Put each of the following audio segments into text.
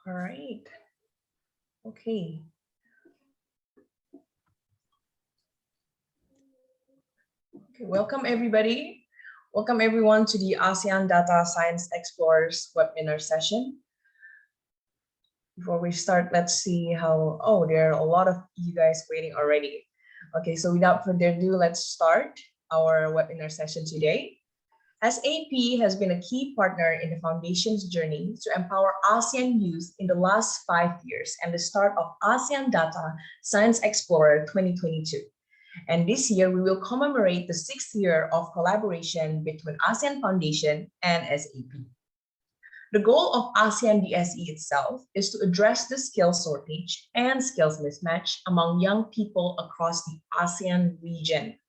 All right. Okay. Welcome everybody. Welcome everyone to the ASEAN Data Science Explorers webinar session. Before we start, let's see how, there are a lot of you guys waiting already. Okay, so without further ado, let's start our webinar session today. SAP has been a key partner in the Foundation's journey to empower ASEAN youth in the last 5 years and the start of ASEAN Data Science Explorer 2022. And this year, we will commemorate the 6th year of collaboration between ASEAN Foundation and SAP. The goal of ASEAN DSE itself is to address the skills shortage and skills mismatch among young people across the ASEAN region,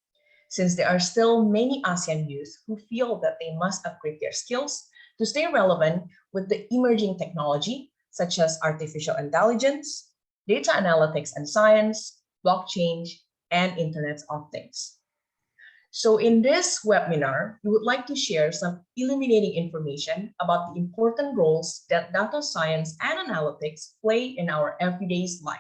since there are still many ASEAN youth who feel that they must upgrade their skills to stay relevant with the emerging technology, such as artificial intelligence, data analytics and science, blockchain, and Internet of Things. So in this webinar, we would like to share some illuminating information about the important roles that data science and analytics play in our everyday life.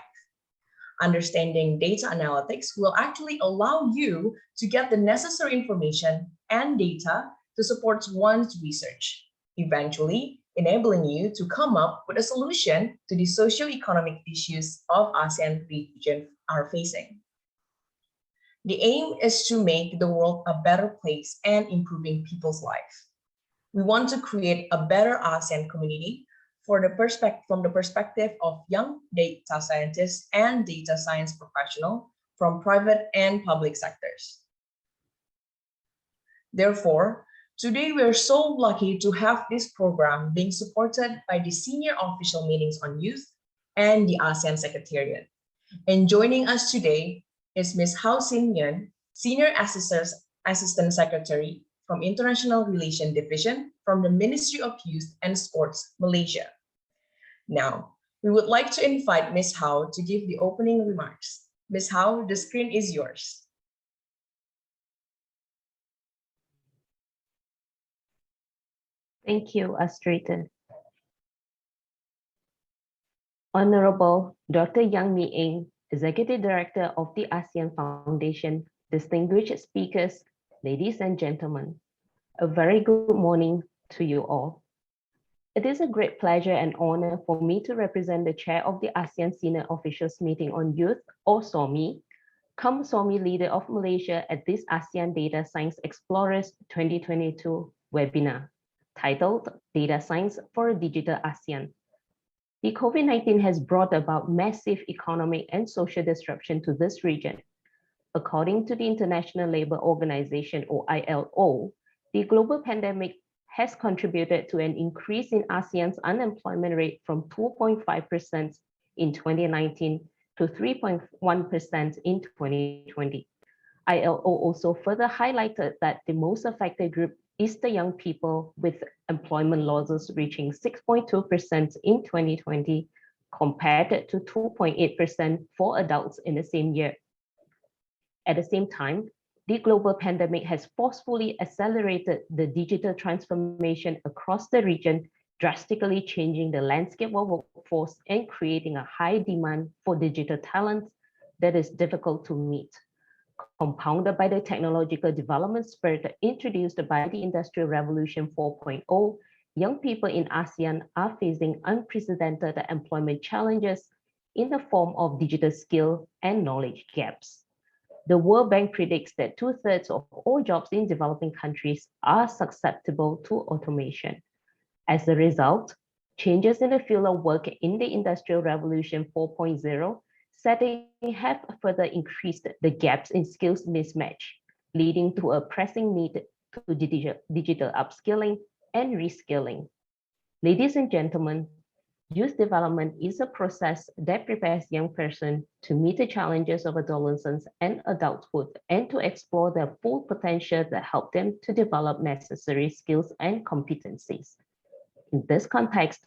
Understanding data analytics will actually allow you to get the necessary information and data to support one's research, eventually enabling you to come up with a solution to the socio-economic issues of ASEAN region are facing. The aim is to make the world a better place and improving people's lives. We want to create a better ASEAN community from the perspective of young data scientists and data science professionals from private and public sectors. Therefore, today we are so lucky to have this program being supported by the Senior Official Meetings on Youth and the ASEAN Secretariat. And joining us today is Ms. Hao Sin Yun, Senior Assistant Secretary from International Relations Division from the Ministry of Youth and Sports, Malaysia. Now, we would like to invite Ms. Hao to give the opening remarks. Ms. Hao, the screen is yours. Thank you, Astrid. Honorable Dr. Yang Mi-Eng, Executive Director of the ASEAN Foundation, distinguished speakers, ladies and gentlemen, a very good morning to you all. It is a great pleasure and honor for me to represent the chair of the ASEAN Senior Officials Meeting on Youth, or SOMI, come SOMI leader of Malaysia at this ASEAN Data Science Explorers 2022 webinar, titled Data Science for a Digital ASEAN. The COVID-19 has brought about massive economic and social disruption to this region. According to the International Labour Organization, or ILO, the global pandemic has contributed to an increase in ASEAN's unemployment rate from 2.5% in 2019 to 3.1% in 2020. ILO also further highlighted that the most affected group is the young people, with employment losses reaching 6.2% in 2020 compared to 2.8% for adults in the same year. At the same time, the global pandemic has forcefully accelerated the digital transformation across the region, drastically changing the landscape of workforce and creating a high demand for digital talent that is difficult to meet. Compounded by the technological development spirit introduced by the Industrial Revolution 4.0, young people in ASEAN are facing unprecedented employment challenges in the form of digital skill and knowledge gaps. The World Bank predicts that 2/3 of all jobs in developing countries are susceptible to automation. As a result, changes in the field of work in the Industrial Revolution 4.0 setting have further increased the gaps in skills mismatch, leading to a pressing need to digital upskilling and reskilling. Ladies and gentlemen, youth development is a process that prepares young person to meet the challenges of adolescence and adulthood and to explore their full potential that help them to develop necessary skills and competencies. In this context,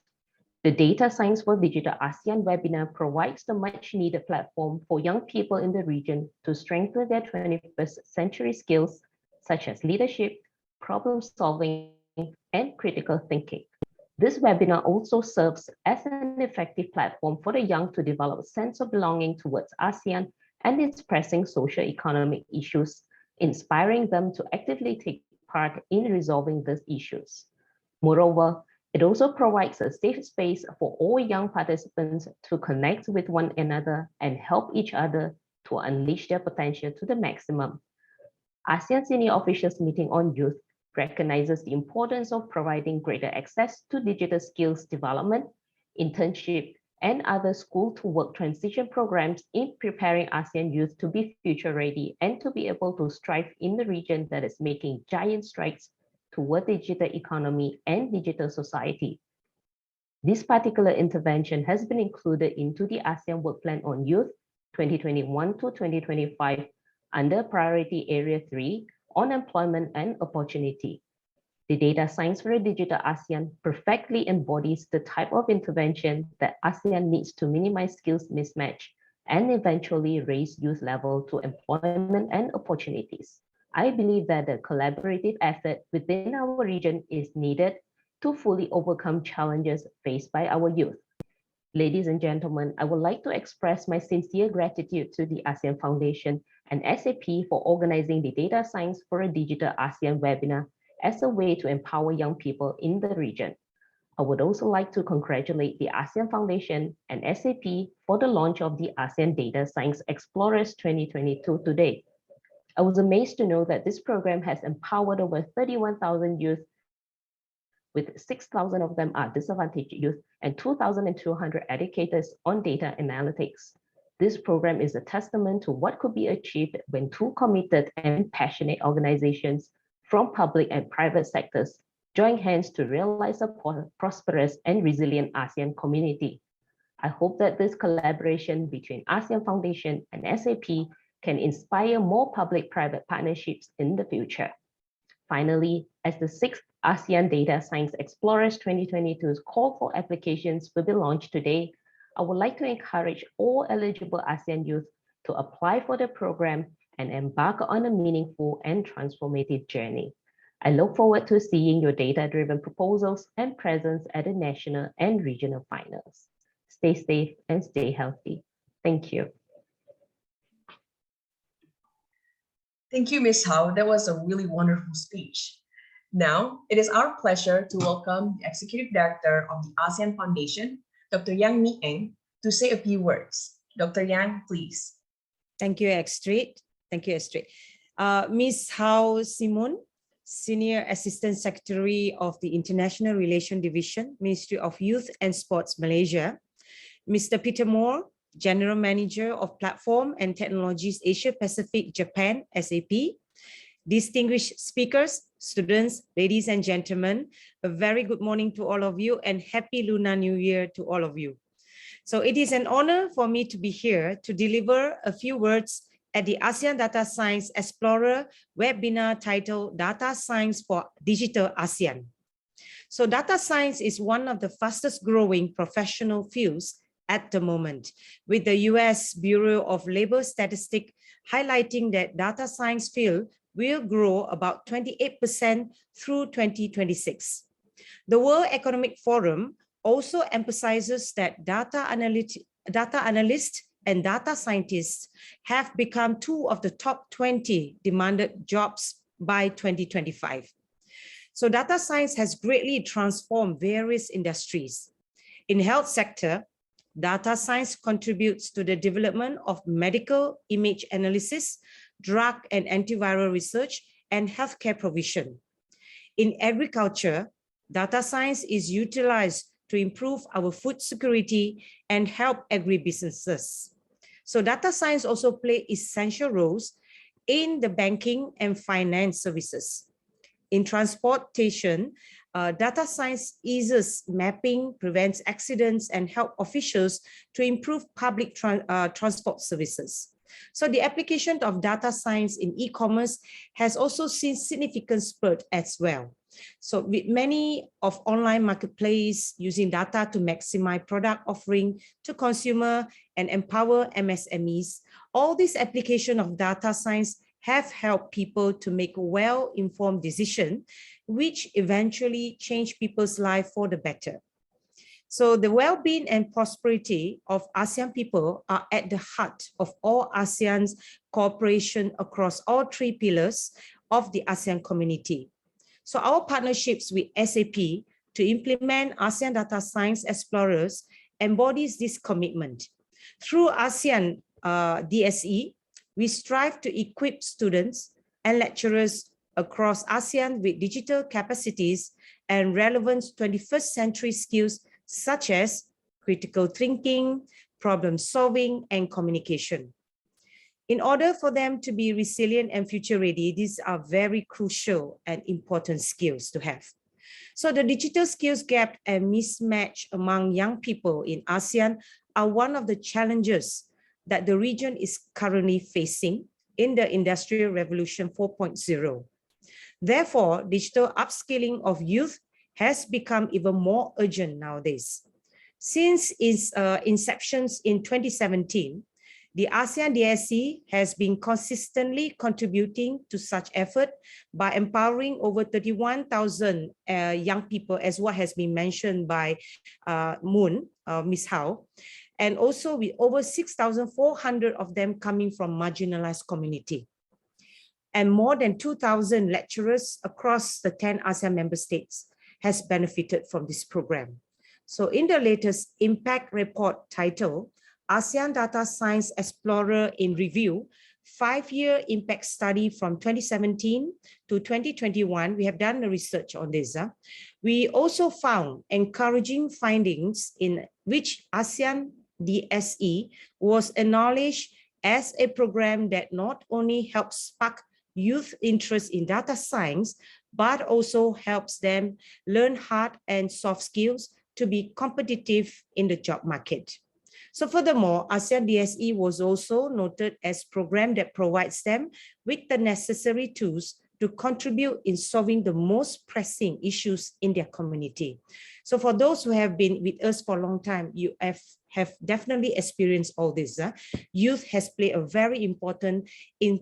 The Data Science for Digital ASEAN webinar provides the much needed platform for young people in the region to strengthen their 21st century skills, such as leadership, problem solving, and critical thinking. This webinar also serves as an effective platform for the young to develop a sense of belonging towards ASEAN and its pressing socio-economic issues, inspiring them to actively take part in resolving these issues. Moreover, it also provides a safe space for all young participants to connect with one another and help each other to unleash their potential to the maximum. ASEAN Senior Officials Meeting on Youth recognizes the importance of providing greater access to digital skills development, internship, and other school-to-work transition programs in preparing ASEAN youth to be future-ready and to be able to strive in the region that is making giant strides toward digital economy and digital society. This particular intervention has been included into the ASEAN Work Plan on Youth 2021 to 2025 under Priority Area 3 on Employment and Opportunity. The Data Science for a Digital ASEAN perfectly embodies the type of intervention that ASEAN needs to minimize skills mismatch and eventually raise youth level to employment and opportunities. I believe that the collaborative effort within our region is needed to fully overcome challenges faced by our youth. Ladies and gentlemen, I would like to express my sincere gratitude to the ASEAN Foundation and SAP for organizing the Data Science for a Digital ASEAN webinar as a way to empower young people in the region. I would also like to congratulate the ASEAN Foundation and SAP for the launch of the ASEAN Data Science Explorers 2022 today. I was amazed to know that this program has empowered over 31,000 youth, with 6,000 of them are disadvantaged youth and 2,200 educators on data analytics. This program is a testament to what could be achieved when two committed and passionate organizations from public and private sectors join hands to realize a prosperous and resilient ASEAN community. I hope that this collaboration between ASEAN Foundation and SAP can inspire more public-private partnerships in the future. Finally, as the 6th ASEAN Data Science Explorers 2022's call for applications will be launched today, I would like to encourage all eligible ASEAN youth to apply for the program and embark on a meaningful and transformative journey. I look forward to seeing your data-driven proposals and presence at the national and regional finals. Stay safe and stay healthy. Thank you. Thank you, Ms. Howe. That was a really wonderful speech. Now, it is our pleasure to welcome the Executive Director of the ASEAN Foundation, Dr. Yang Mi-eng, to say a few words. Dr. Yang, please. Thank you, Astrid. Thank you, Astrid. Ms. Howe Simon, Senior Assistant Secretary of the International Relations Division, Ministry of Youth and Sports, Malaysia. Mr. Peter Moore, General Manager of Platform and Technologies Asia Pacific, Japan, SAP. Distinguished speakers, students, ladies and gentlemen, a very good morning to all of you and happy Lunar New Year to all of you. So it is an honor for me to be here to deliver a few words at the ASEAN Data Science Explorer webinar titled Data Science for Digital ASEAN. So data science is one of the fastest growing professional fields at the moment, with the US Bureau of Labor Statistics highlighting that data science field will grow about 28% through 2026. The World Economic Forum also emphasizes that data analysts and data scientists have become two of the top 20 demanded jobs by 2025. So data science has greatly transformed various industries. In health sector, data science contributes to the development of medical image analysis, drug and antiviral research, and healthcare provision. In agriculture, data science is utilized to improve our food security and help agribusinesses. So data science also plays essential roles in the banking and finance services. In transportation, data science eases mapping, prevents accidents, and help officials to improve public transport services. So the application of data science in e-commerce has also seen significant spurt as well. So with many of online marketplace using data to maximize product offering to consumer and empower MSMEs, all this application of data science have helped people to make well-informed decisions, which eventually change people's life for the better. So the well-being and prosperity of ASEAN people are at the heart of all ASEAN's cooperation across all three pillars of the ASEAN community. So our partnerships with SAP to implement ASEAN Data Science Explorers embodies this commitment. Through ASEAN DSE, we strive to equip students and lecturers across ASEAN with digital capacities and relevant 21st century skills such as critical thinking, problem solving, and communication. In order for them to be resilient and future ready, these are very crucial and important skills to have. So the digital skills gap and mismatch among young people in ASEAN are one of the challenges that the region is currently facing in the Industrial Revolution 4.0. Therefore, digital upskilling of youth has become even more urgent nowadays. Since its inceptions in 2017, the ASEAN DSE has been consistently contributing to such effort by empowering over 31,000 young people, as what has been mentioned by Ms. Hao, and also with over 6,400 of them coming from marginalized community. And more than 2,000 lecturers across the 10 ASEAN member states has benefited from this program. So in the latest impact report titled ASEAN Data Science Explorer in Review, 5-year impact study from 2017 to 2021, we have done the research on this. We also found encouraging findings in which ASEAN DSE was acknowledged as a program that not only helps spark youth interest in data science, but also helps them learn hard and soft skills to be competitive in the job market. So furthermore, ASEAN DSE was also noted as a program that provides them with the necessary tools to contribute in solving the most pressing issues in their community. So for those who have been with us for a long time, you have definitely experienced all this. Youth has played a very important in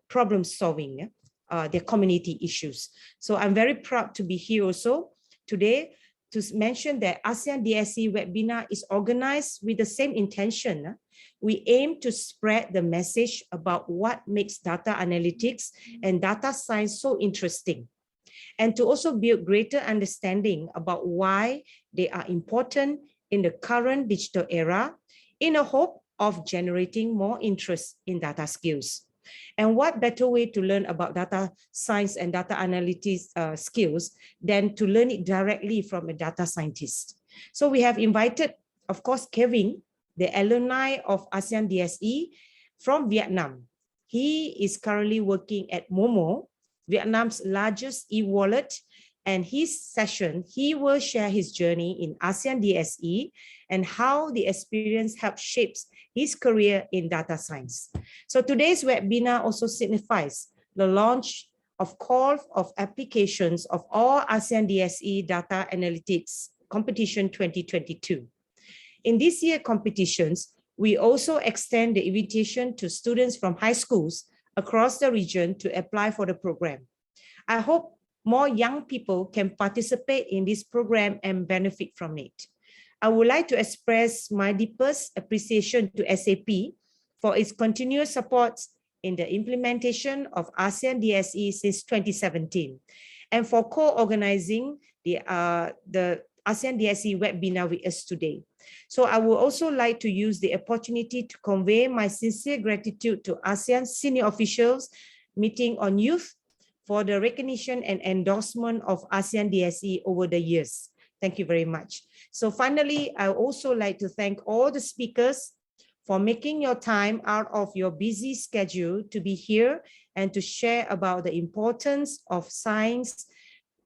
problem solving their community issues. So I'm very proud to be here also today to mention that ASEAN DSE webinar is organized with the same intention. We aim to spread the message about what makes data analytics and data science so interesting, and to also build greater understanding about why they are important in the current digital era, in a hope of generating more interest in data skills. And what better way to learn about data science and data analytics skills than to learn it directly from a data scientist. So we have invited, of course, Kevin, the alumni of ASEAN DSE from Vietnam. He is currently working at Momo, Vietnam's largest e-wallet, and his session, he will share his journey in ASEAN DSE and how the experience helped shapes his career in data science. So today's webinar also signifies the launch of call of applications of all ASEAN DSE Data Analytics Competition 2022. In this year's competitions, we also extend the invitation to students from high schools across the region to apply for the program. I hope more young people can participate in this program and benefit from it. I would like to express my deepest appreciation to SAP for its continuous support in the implementation of ASEAN DSE since 2017, and for co-organizing the ASEAN DSE webinar with us today. So I would also like to use the opportunity to convey my sincere gratitude to ASEAN senior officials meeting on youth for the recognition and endorsement of ASEAN DSE over the years. Thank you very much. So finally, I also like to thank all the speakers for making your time out of your busy schedule to be here and to share about the importance of science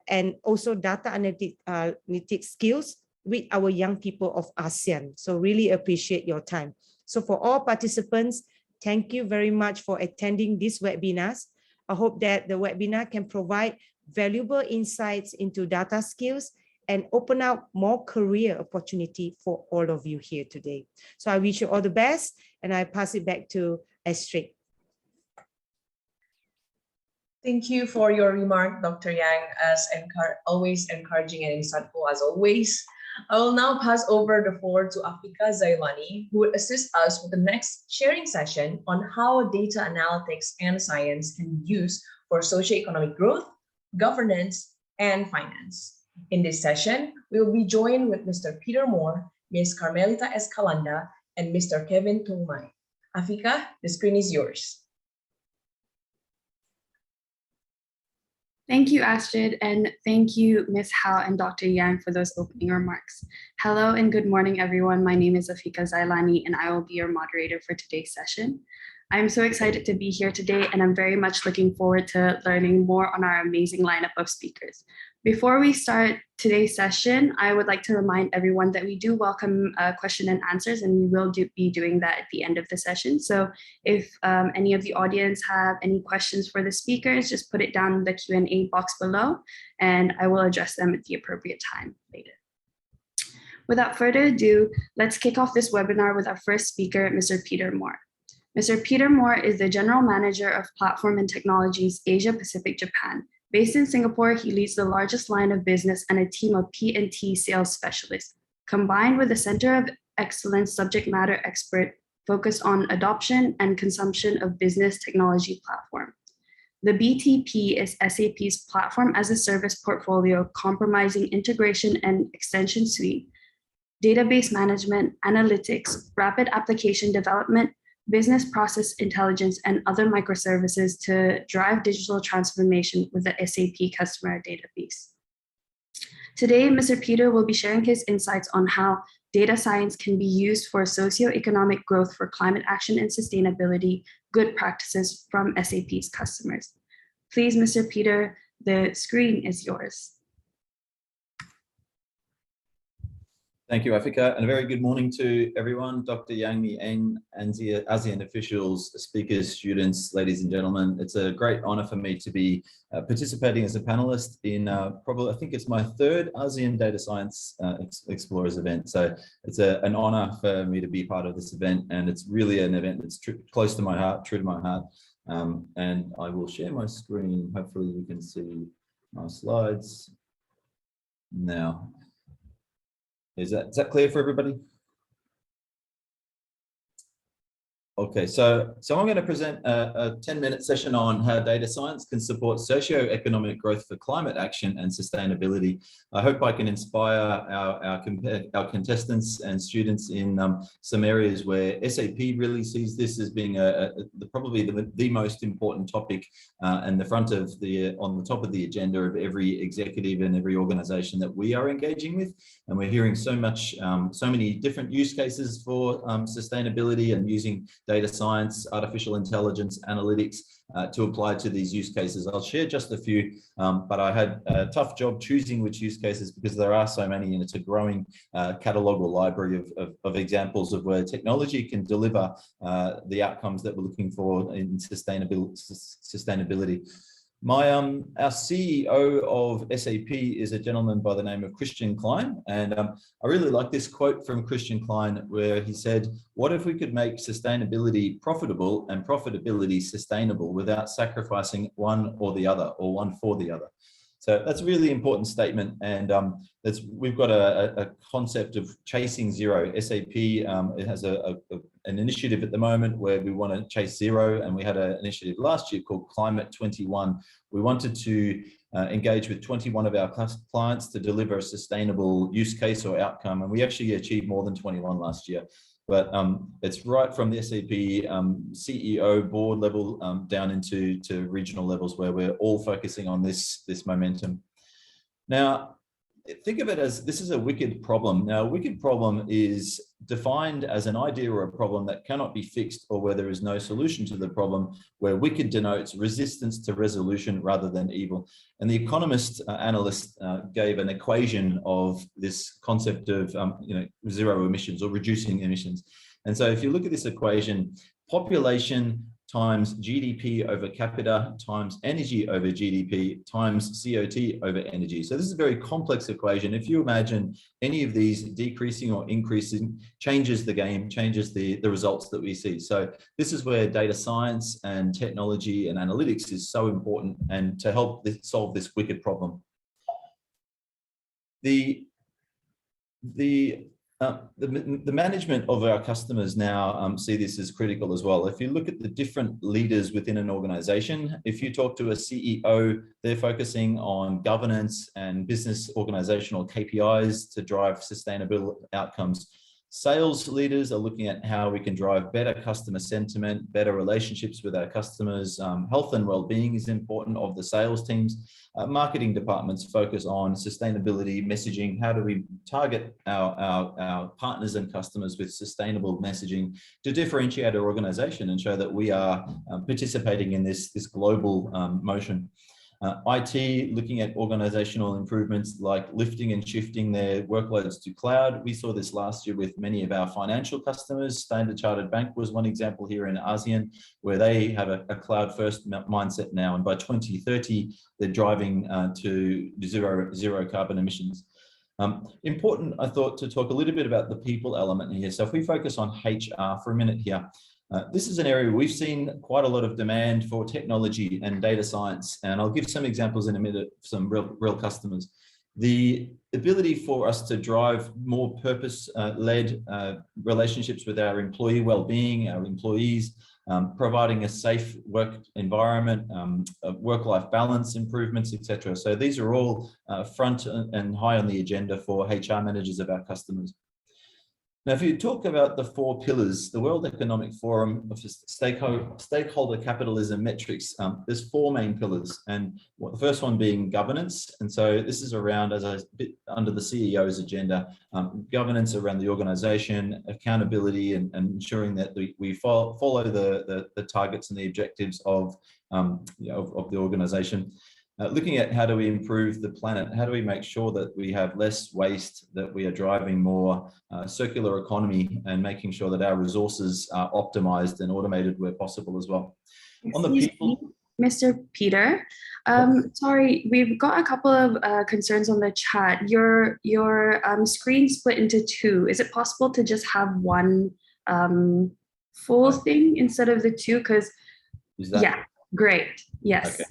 and also data analytics skills with our young people of ASEAN. So really appreciate your time. So for all participants, thank you very much for attending these webinars. I hope that the webinar can provide valuable insights into data skills and open up more career opportunity for all of you here today. So I wish you all the best, and I pass it back to Astrid. Thank you for your remark, Dr. Yang, as always encouraging and insightful as always. I will now pass over the floor to Afika Zailani, who will assist us with the next sharing session on how data analytics and science can be used for socio-economic growth, governance, and finance. In this session, we will be joined with Mr. Peter Moore, Ms. Carmelita Escalanda, and Mr. Kevin Tungmai. Afika, the screen is yours. Thank you, Astrid, and thank you, Ms. Hao and Dr. Yang for those opening remarks. Hello and good morning, everyone. My name is Afika Zailani, and I will be your moderator for today's session. I'm so excited to be here today, and I'm very much looking forward to learning more on our amazing lineup of speakers. Before we start today's session, I would like to remind everyone that we do welcome question and answers, and we will be doing that at the end of the session. So if any of the audience have any questions for the speakers, just put it down in the Q&A box below, and I will address them at the appropriate time later. Without further ado, let's kick off this webinar with our first speaker, Mr. Peter Moore. Mr. Peter Moore is the General Manager of Platform and Technologies, Asia Pacific, Japan. Based in Singapore, he leads the largest line of business and a team of P&T sales specialists, combined with a Center of Excellence subject matter expert focused on adoption and consumption of business technology platform. The BTP is SAP's platform as a service portfolio comprising integration and extension suite, database management, analytics, rapid application development, business process intelligence, and other microservices to drive digital transformation with the SAP customer database. Today, Mr. Peter will be sharing his insights on how data science can be used for socio-economic growth for climate action and sustainability, good practices from SAP's customers. Please, Mr. Peter, the screen is yours. Thank you, Afika, and a very good morning to everyone. Dr. Yang Mi Eng, ASEAN officials, speakers, students, ladies and gentlemen. It's a great honor for me to be participating as a panelist in probably, I think it's my third ASEAN Data Science Explorers event. So it's an honor for me to be part of this event, and it's really an event that's close to my heart, true to my heart. And I will share my screen. Hopefully you can see my slides now. Is that clear for everybody? Okay, so I'm going to present a 10-minute session on how data science can support socio-economic growth for climate action and sustainability. I hope I can inspire our contestants and students in some areas where SAP really sees this as being probably the most important topic and on the top of the agenda of every executive and every organization that we are engaging with. And we're hearing so many different use cases for sustainability and using data science, artificial intelligence, analytics to apply to these use cases. I'll share just a few, but I had a tough job choosing which use cases because there are so many, and it's a growing catalog or library of examples of where technology can deliver the outcomes that we're looking for in sustainability. Our CEO of SAP is a gentleman by the name of Christian Klein, and I really like this quote from Christian Klein where he said, "What if we could make sustainability profitable and profitability sustainable without sacrificing one or the other, or one for the other?" So that's a really important statement, and we've got a concept of chasing zero. SAP it has an initiative at the moment where we want to chase zero, and we had an initiative last year called Climate 21. We wanted to engage with 21 of our clients to deliver a sustainable use case or outcome, and we actually achieved more than 21 last year. But it's right from the SAP CEO board level down into regional levels where we're all focusing on this momentum. Now, think of it as this is a wicked problem. Now, a wicked problem is defined as an idea or a problem that cannot be fixed or where there is no solution to the problem, where wicked denotes resistance to resolution rather than evil. And the economist analyst gave an equation of this concept of zero emissions or reducing emissions. And so if you look at this equation, population times GDP over capita times energy over GDP times CO2 over energy. So this is a very complex equation. If you imagine any of these decreasing or increasing, changes the game, changes the results that we see. So this is where data science and technology and analytics is so important, and to help solve this wicked problem. The management of our customers now see this as critical as well. If you look at the different leaders within an organization, if you talk to a CEO, they're focusing on governance and business organizational KPIs to drive sustainable outcomes. Sales leaders are looking at how we can drive better customer sentiment, better relationships with our customers. Health and well-being is important of the sales teams. Marketing departments focus on sustainability messaging. How do we target our partners and customers with sustainable messaging to differentiate our organization and show that we are participating in this global motion. IT, looking at organizational improvements like lifting and shifting their workloads to cloud. We saw this last year with many of our financial customers. Standard Chartered Bank was one example here in ASEAN, where they have a cloud-first mindset now, and by 2030, they're driving to zero carbon emissions. Important, I thought, to talk a little bit about the people element here. So if we focus on HR for a minute here, this is an area we've seen quite a lot of demand for technology and data science, and I'll give some examples in a minute, some real customers. The ability for us to drive more purpose-led relationships with our employee well-being, our employees, providing a safe work environment, work-life balance improvements, etc. So these are all front and high on the agenda for HR managers of our customers. Now, if you talk about the 4 pillars, the World Economic Forum of stakeholder capitalism metrics, there's 4 main pillars, and the first one being governance. And so this is around, as a bit under the CEO's agenda, governance around the organization, accountability, and ensuring that we follow the targets and the objectives of the organization. Looking at how do we improve the planet, how do we make sure that we have less waste, that we are driving more circular economy, and making sure that our resources are optimized and automated where possible as well. On the people, Mr. Peter, sorry, we've got a couple of concerns on the chat. Your screen split into 2. Is it possible to just have one full thing instead of the 2? Because yeah, great. Yes. Okay.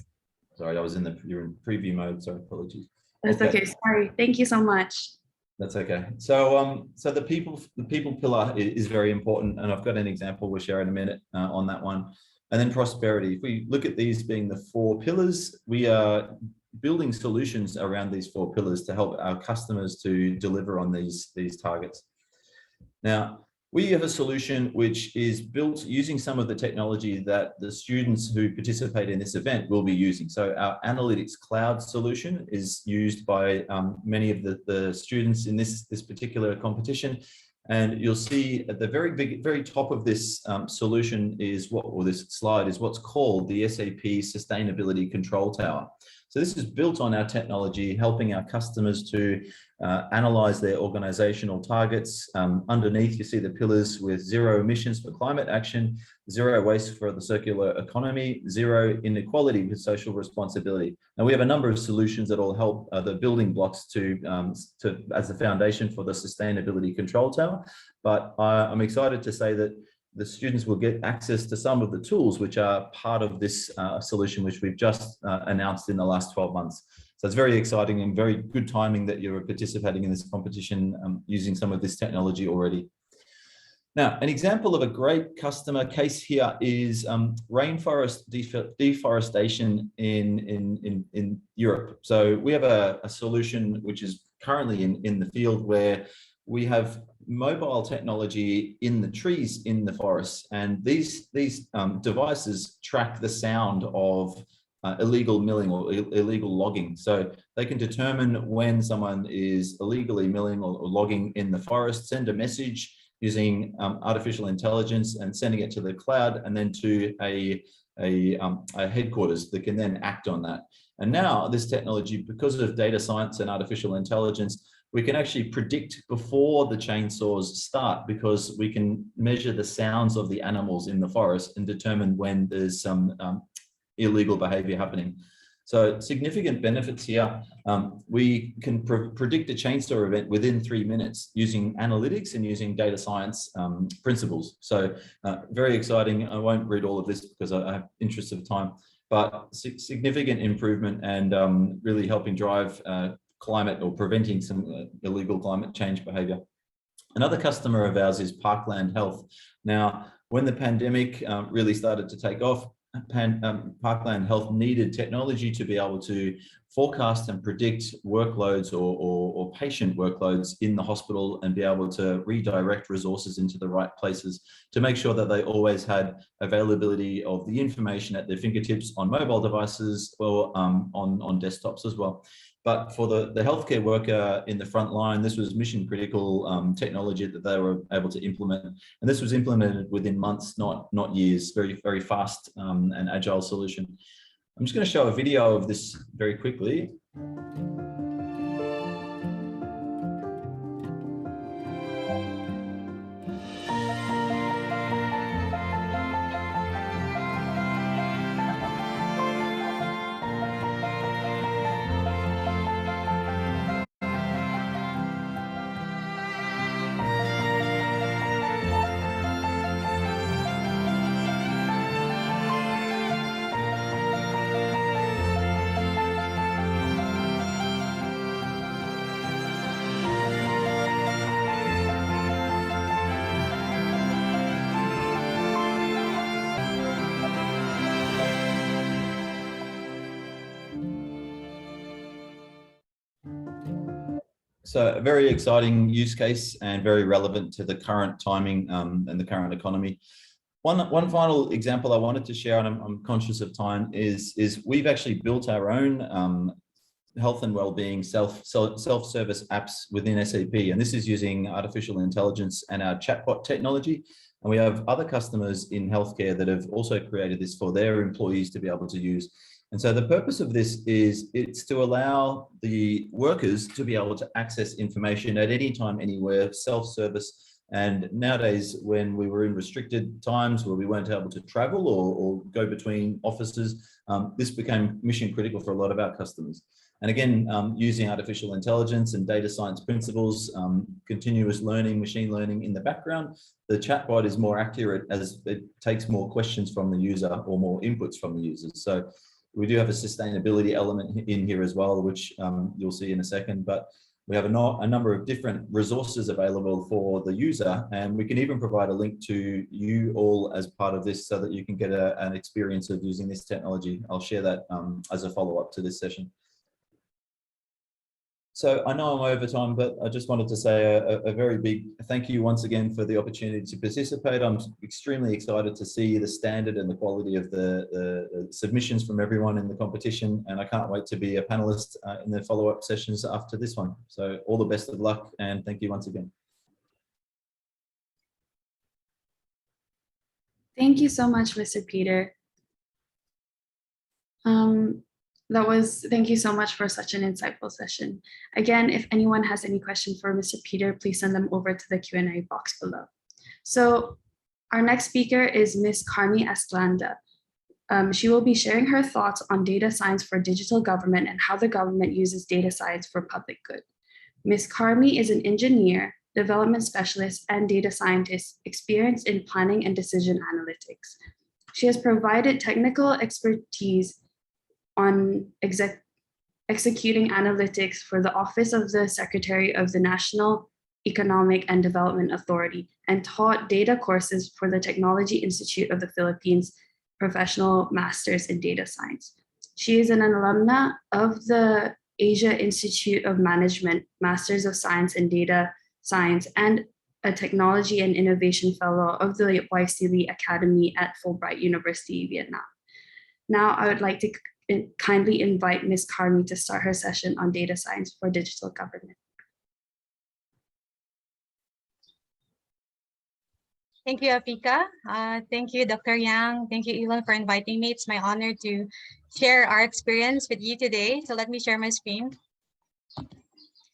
Sorry, I was you're in preview mode, so apologies. That's okay. Sorry. Thank you so much. That's okay. So, so the people pillar is very important, and I've got an example we'll share in a minute on that one. And then prosperity. If we look at these being the 4 pillars, we are building solutions around these 4 pillars to help our customers to deliver on these targets. Now, we have a solution which is built using some of the technology that the students who participate in this event will be using. So our Analytics Cloud solution is used by many of the students in this particular competition. And you'll see at the very top of this solution is this slide is what's called the SAP Sustainability Control Tower. So this is built on our technology, helping our customers to analyze their organizational targets. Underneath, you see the pillars with 0 emissions for climate action, 0 waste for the circular economy, 0 inequality with social responsibility. Now, we have a number of solutions that will help the building blocks as the foundation for the Sustainability Control Tower. But I'm excited to say that the students will get access to some of the tools which are part of this solution, which we've just announced in the last 12 months. So it's very exciting and very good timing that you're participating in this competition using some of this technology already. Now, an example of a great customer case here is rainforest deforestation in Europe. So we have a solution which is currently in the field where we have mobile technology in the trees in the forests, and these devices track the sound of illegal milling or illegal logging. So they can determine when someone is illegally milling or logging in the forest, send a message using artificial intelligence and sending it to the cloud, and then to a headquarters that can then act on that. And now this technology, because of data science and artificial intelligence, we can actually predict before the chainsaws start, because we can measure the sounds of the animals in the forest and determine when there's some illegal behavior happening. So significant benefits here. We can predict a chainsaw event within 3 minutes using analytics and using data science principles. So very exciting. I won't read all of this because I have interest of time, but significant improvement and really helping drive climate, or preventing some illegal climate change behavior. Another customer of ours is Parkland Health. Now, when the pandemic really started to take off, Parkland Health needed technology to be able to forecast and predict workloads or patient workloads in the hospital, and be able to redirect resources into the right places to make sure that they always had availability of the information at their fingertips on mobile devices or on desktops as well. But for the healthcare worker in the front line, this was mission critical technology that they were able to implement. And this was implemented within months, not years, very, very fast and agile solution. I'm just going to show a video of this very quickly. So a very exciting use case and very relevant to the current timing and the current economy. One final example I wanted to share, and I'm conscious of time, is we've actually built our own health and well-being self-service apps within SAP, and this is using artificial intelligence and our chatbot technology. And we have other customers in healthcare that have also created this for their employees to be able to use. And so the purpose of this is it's to allow the workers to be able to access information at any time, anywhere, self-service. And nowadays, when we were in restricted times where we weren't able to travel or go between offices, this became mission critical for a lot of our customers. And again, using artificial intelligence and data science principles, continuous learning, machine learning in the background, the chatbot is more accurate as it takes more questions from the user or more inputs from the users. So we do have a sustainability element in here as well, which you'll see in a second, but we have a number of different resources available for the user, and we can even provide a link to you all as part of this so that you can get an experience of using this technology. I'll share that as a follow-up to this session. So I know I'm over time, but I just wanted to say a very big thank you once again for the opportunity to participate. I'm extremely excited to see the standard and the quality of the submissions from everyone in the competition, and I can't wait to be a panelist in the follow-up sessions after this one. So all the best of luck, and thank you once again. Thank you so much, Mr. Peter. Thank you so much for such an insightful session. Again, if anyone has any questions for Mr. Peter, please send them over to the Q&A box below. So our next speaker is Ms. Carmi Estlanda. She will be sharing her thoughts on data science for digital government and how the government uses data science for public good. Ms. Carmi is an engineer, development specialist, and data scientist experienced in planning and decision analytics. She has provided technical expertise on executing analytics for the Office of the Secretary of the National Economic and Development Authority, and taught data courses for the Technology Institute of the Philippines Professional Masters in Data Science. She is an alumna of the Asia Institute of Management, Masters of Science in Data Science, and a Technology and Innovation Fellow of the Waisili Academy at Fulbright University, Vietnam. Now I would like to kindly invite Ms. Carmi to start her session on data science for digital government. Thank you, Afika. Thank you, Dr. Yang. Thank you, Elon, for inviting me. It's my honor to share our experience with you today. So let me share my screen.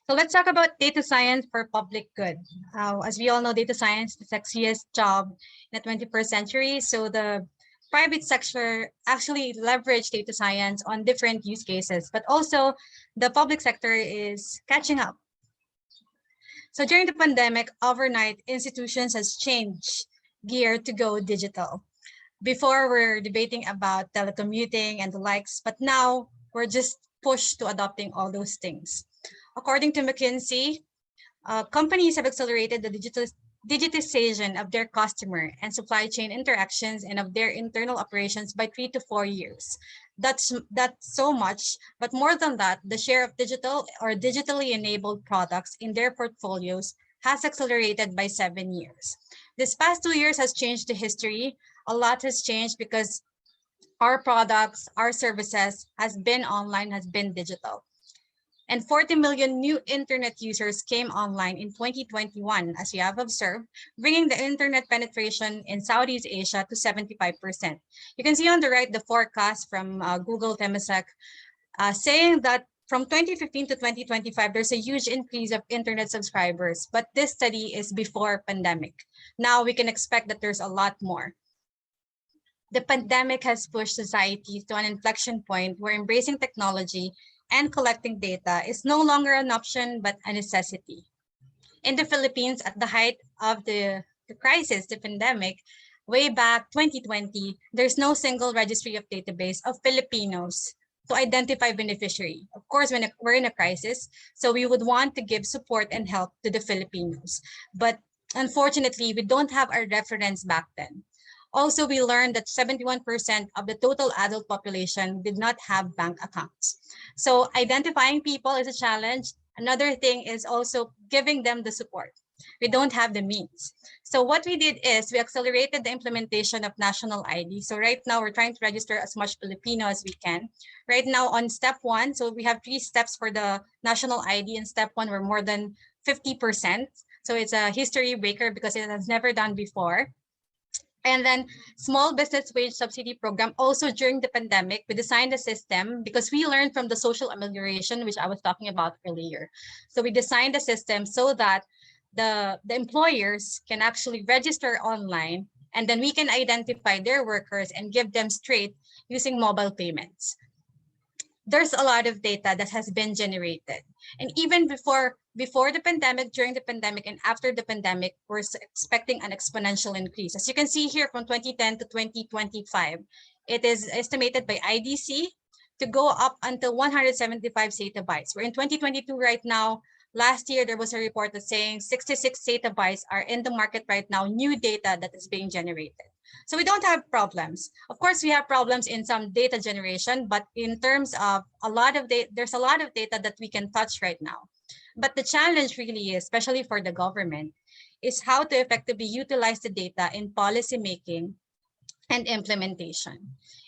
So let's talk about data science for public good. As we all know, data science is the sexiest job in the 21st century. So the private sector actually leverage data science on different use cases, but also the public sector is catching up. So during the pandemic, overnight, institutions has changed gear to go digital. Before we're debating about telecommuting and the likes, but now we're just pushed to adopting all those things. According to McKinsey, companies have accelerated the digitization of their customer and supply chain interactions and of their internal operations by 3 to 4 years. That's so much, but more than that, the share of digital or digitally enabled products in their portfolios has accelerated by 7 years. This past 2 years has changed the history. A lot has changed because our products, our services has been online, has been digital. And 40 million new internet users came online in 2021, as we have observed, bringing the internet penetration in Southeast Asia to 75%. You can see on the right the forecast from Google Temasek saying that from 2015 to 2025, there's a huge increase of internet subscribers, but this study is before pandemic. Now we can expect that there's a lot more. The pandemic has pushed society to an inflection point where embracing technology and collecting data is no longer an option, but a necessity. In the Philippines, at the height of the crisis, the pandemic, way back 2020, there's no single registry of database of Filipinos to identify beneficiary. Of course, when we're in a crisis, so we would want to give support and help to the Filipinos. But unfortunately, we don't have a reference back then. Also, we learned that 71% of the total adult population did not have bank accounts. So identifying people is a challenge. Another thing is also giving them the support. We don't have the means. So what we did is we accelerated the implementation of national ID. So right now we're trying to register as much Filipino as we can. Right now on step 1, so we have 3 steps for the national ID. In step 1, we're more than 50%. So it's a history breaker because it has never done before. And then small business wage subsidy program. Also during the pandemic, we designed a system because we learned from the social amelioration, which I was talking about earlier. So we designed a system so that the employers can actually register online, and then we can identify their workers and give them straight using mobile payments. There's a lot of data that has been generated. And even before the pandemic, during the pandemic, and after the pandemic, we're expecting an exponential increase. As you can see here from 2010 to 2025, it is estimated by IDC to go up until 175 zettabytes. We're in 2022 right now. Last year, there was a report that's saying 66 zettabytes are in the market right now, new data that is being generated. So we don't have problems. Of course, we have problems in some data generation, but in terms of a lot of data, there's a lot of data that we can touch right now. But the challenge really is, especially for the government, is how to effectively utilize the data in policy making and implementation.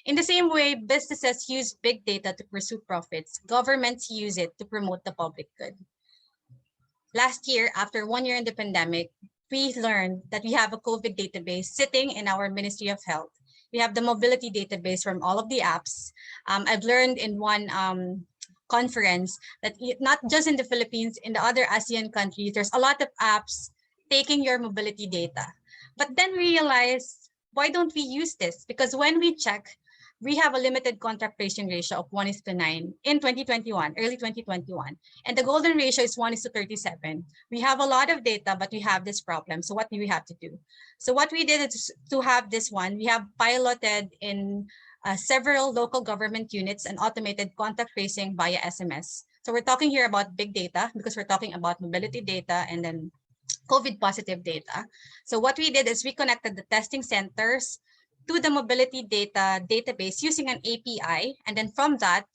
In the same way, businesses use big data to pursue profits, governments use it to promote the public good. Last year, after 1 year in the pandemic, we learned that we have a COVID database sitting in our Ministry of Health. We have the mobility database from all of the apps. I've learned in one conference that not just in the Philippines, in the other ASEAN countries, there's a lot of apps taking your mobility data. But then we realized, why don't we use this? Because when we check, we have a limited contact tracing ratio of 1:9 in 2021, early 2021. And the golden ratio is 1:37. We have a lot of data, but we have this problem. So what do we have to do? So what we did is to have this one, we have piloted in several local government units and automated contact tracing via SMS. So we're talking here about big data because we're talking about mobility data and then COVID positive data. So what we did is we connected the testing centers to the mobility data database using an API, and then from that,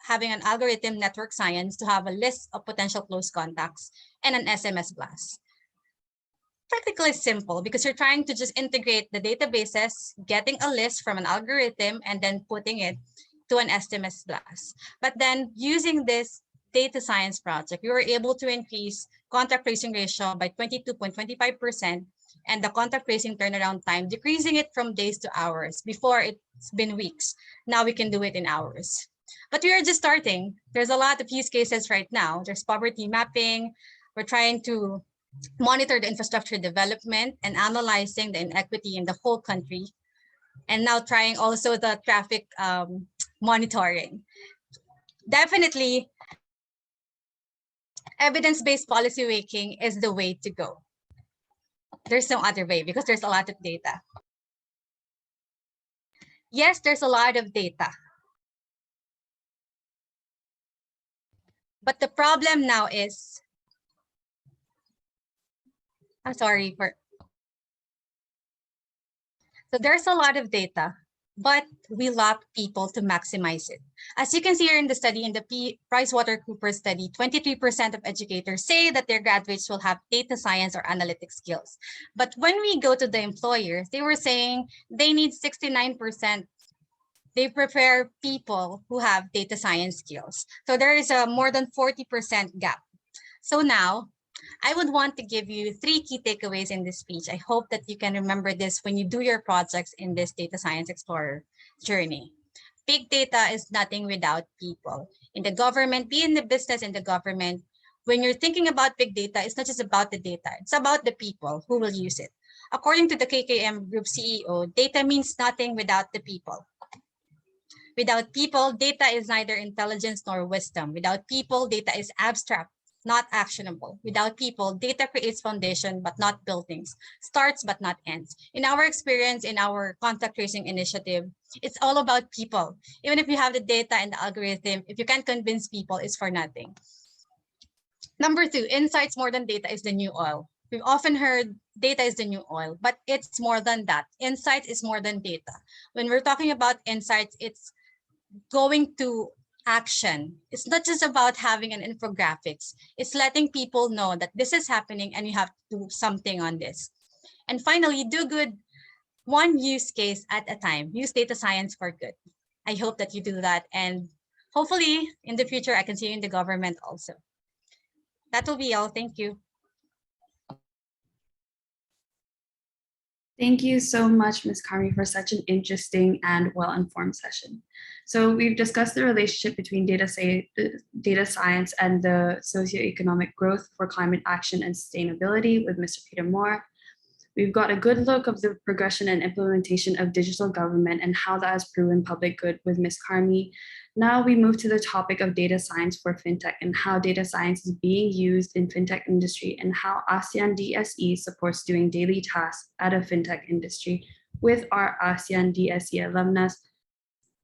having an algorithm network science to have a list of potential close contacts and an SMS blast. Technically simple because you're trying to just integrate the databases, getting a list from an algorithm, and then putting it to an SMS blast. But then using this data science project, we were able to increase contact tracing ratio by 22.25%, and the contact tracing turnaround time, decreasing it from days to hours. Before it's been weeks. Now we can do it in hours. But we are just starting. There's a lot of use cases right now. There's poverty mapping. We're trying to monitor the infrastructure development and analyzing the inequity in the whole country. And now trying also the traffic monitoring. Definitely, evidence-based policy making is the way to go. There's no other way because there's a lot of data. Yes, there's a lot of data. But the problem now is, I'm sorry for, so there's a lot of data, but we lack people to maximize it. As you can see here in the study, in the PricewaterhouseCoopers study, 23% of educators say that their graduates will have data science or analytic skills. But when we go to the employers, they were saying they need 69%. They prefer people who have data science skills. So there is a more than 40% gap. So now, I would want to give you 3 key takeaways in this speech. I hope that you can remember this when you do your projects in this Data Science Explorer journey. Big data is nothing without people. In the government, be in the business in the government, when you're thinking about big data, it's not just about the data, it's about the people who will use it. According to the KKM Group CEO, data means nothing without the people. Without people, data is neither intelligence nor wisdom. Without people, data is abstract, not actionable. Without people, data creates foundation, but not buildings, starts, but not ends. In our experience, in our contact tracing initiative, it's all about people. Even if you have the data and the algorithm, if you can't convince people, it's for nothing. Number 2, insights more than data is the new oil. We've often heard data is the new oil, but it's more than that. Insights is more than data. When we're talking about insights, it's going to action. It's not just about having an infographics. It's letting people know that this is happening and you have to do something on this. And finally, do good one use case at a time. Use data science for good. I hope that you do that. And hopefully in the future, I can see you in the government also. That will be all. Thank you. Thank you so much, Ms. Karmi, for such an interesting and well-informed session. So we've discussed the relationship between data science and the socioeconomic growth for climate action and sustainability with Mr. Peter Moore. We've got a good look of the progression and implementation of digital government and how that has proven public good with Ms. Karmi. Now we move to the topic of data science for fintech and how data science is being used in fintech industry and how ASEAN DSE supports doing daily tasks at a fintech industry with our ASEAN DSE alumnus,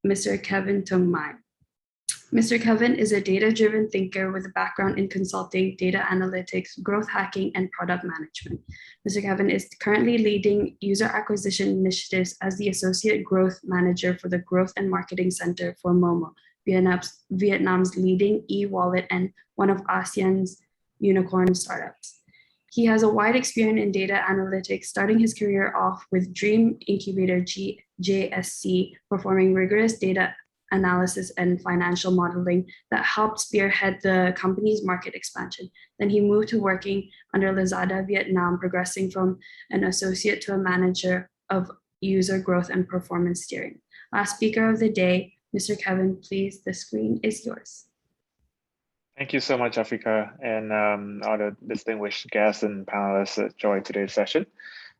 Mr. Kevin Tungmai. Mr. Kevin is a data-driven thinker with a background in consulting, data analytics, growth hacking, and product management. Mr. Kevin is currently leading user acquisition initiatives as the Associate Growth Manager for the Growth and Marketing Center for Momo, Vietnam's leading e-wallet and one of ASEAN's unicorn startups. He has a wide experience in data analytics, starting his career off with Dream Incubator JSC, performing rigorous data analysis and financial modeling that helped spearhead the company's market expansion. Then he moved to working under Lazada Vietnam, progressing from an associate to a manager of user growth and performance steering. Last speaker of the day, Mr. Kevin, please, the screen is yours. Thank you so much, Africa, and all the distinguished guests and panelists that joined today's session.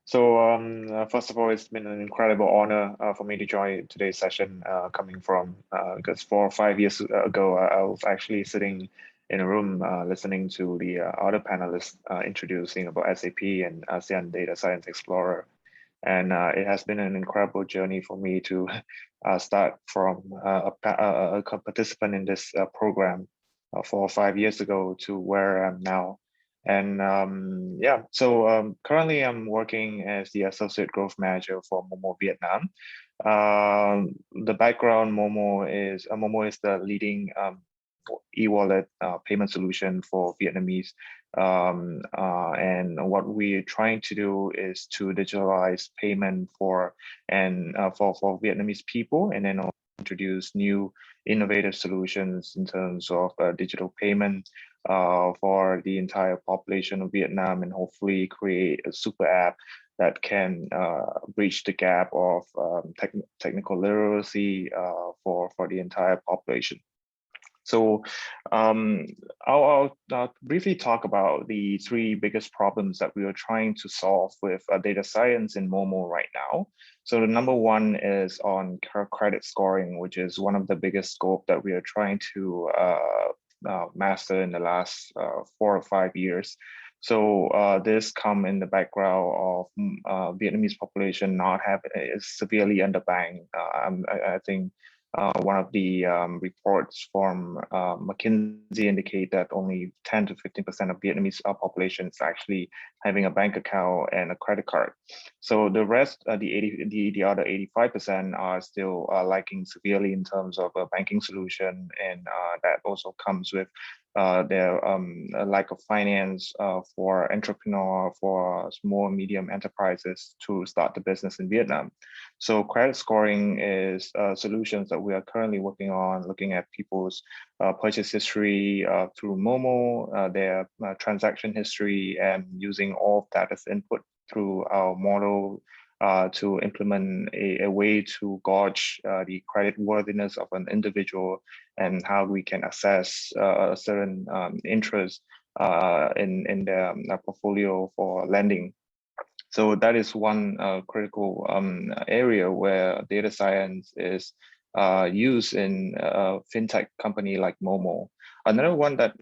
So first of all, it's been an incredible honor for me to join today's session, coming from, because 4 or 5 years ago, I was actually sitting in a room listening to the other panelists introducing about SAP and ASEAN Data Science Explorer. And it has been an incredible journey for me to start from a participant in this program 4 or 5 years ago to where I am now. And yeah, so currently I'm working as the Associate Growth Manager for Momo Vietnam. The background, Momo is the leading e-wallet payment solution for Vietnamese. And what we're trying to do is to digitalize payment for Vietnamese people, and then introduce new innovative solutions in terms of digital payment for the entire population of Vietnam, and hopefully create a super app that can bridge the gap of technical literacy for the entire population. So I'll briefly talk about the three biggest problems that we are trying to solve with data science in Momo right now. So the number one is on credit scoring, which is one of the biggest scope that we are trying to master in the last 4 or 5 years. So this come in the background of Vietnamese population not is severely underbanked. I think one of the reports from McKinsey indicate that only 10 to 15% of Vietnamese population is actually having a bank account and a credit card. So the rest, the other 85% are still lacking severely in terms of a banking solution, and that also comes with their lack of finance for entrepreneur, for small and medium enterprises to start the business in Vietnam. So credit scoring is solutions that we are currently working on, looking at people's purchase history through Momo, their transaction history, and using all of that as input through our model to implement a way to gauge the credit worthiness of an individual and how we can assess a certain interest in their portfolio for lending. So that is one critical area where data science is used in a fintech company like Momo. Another one that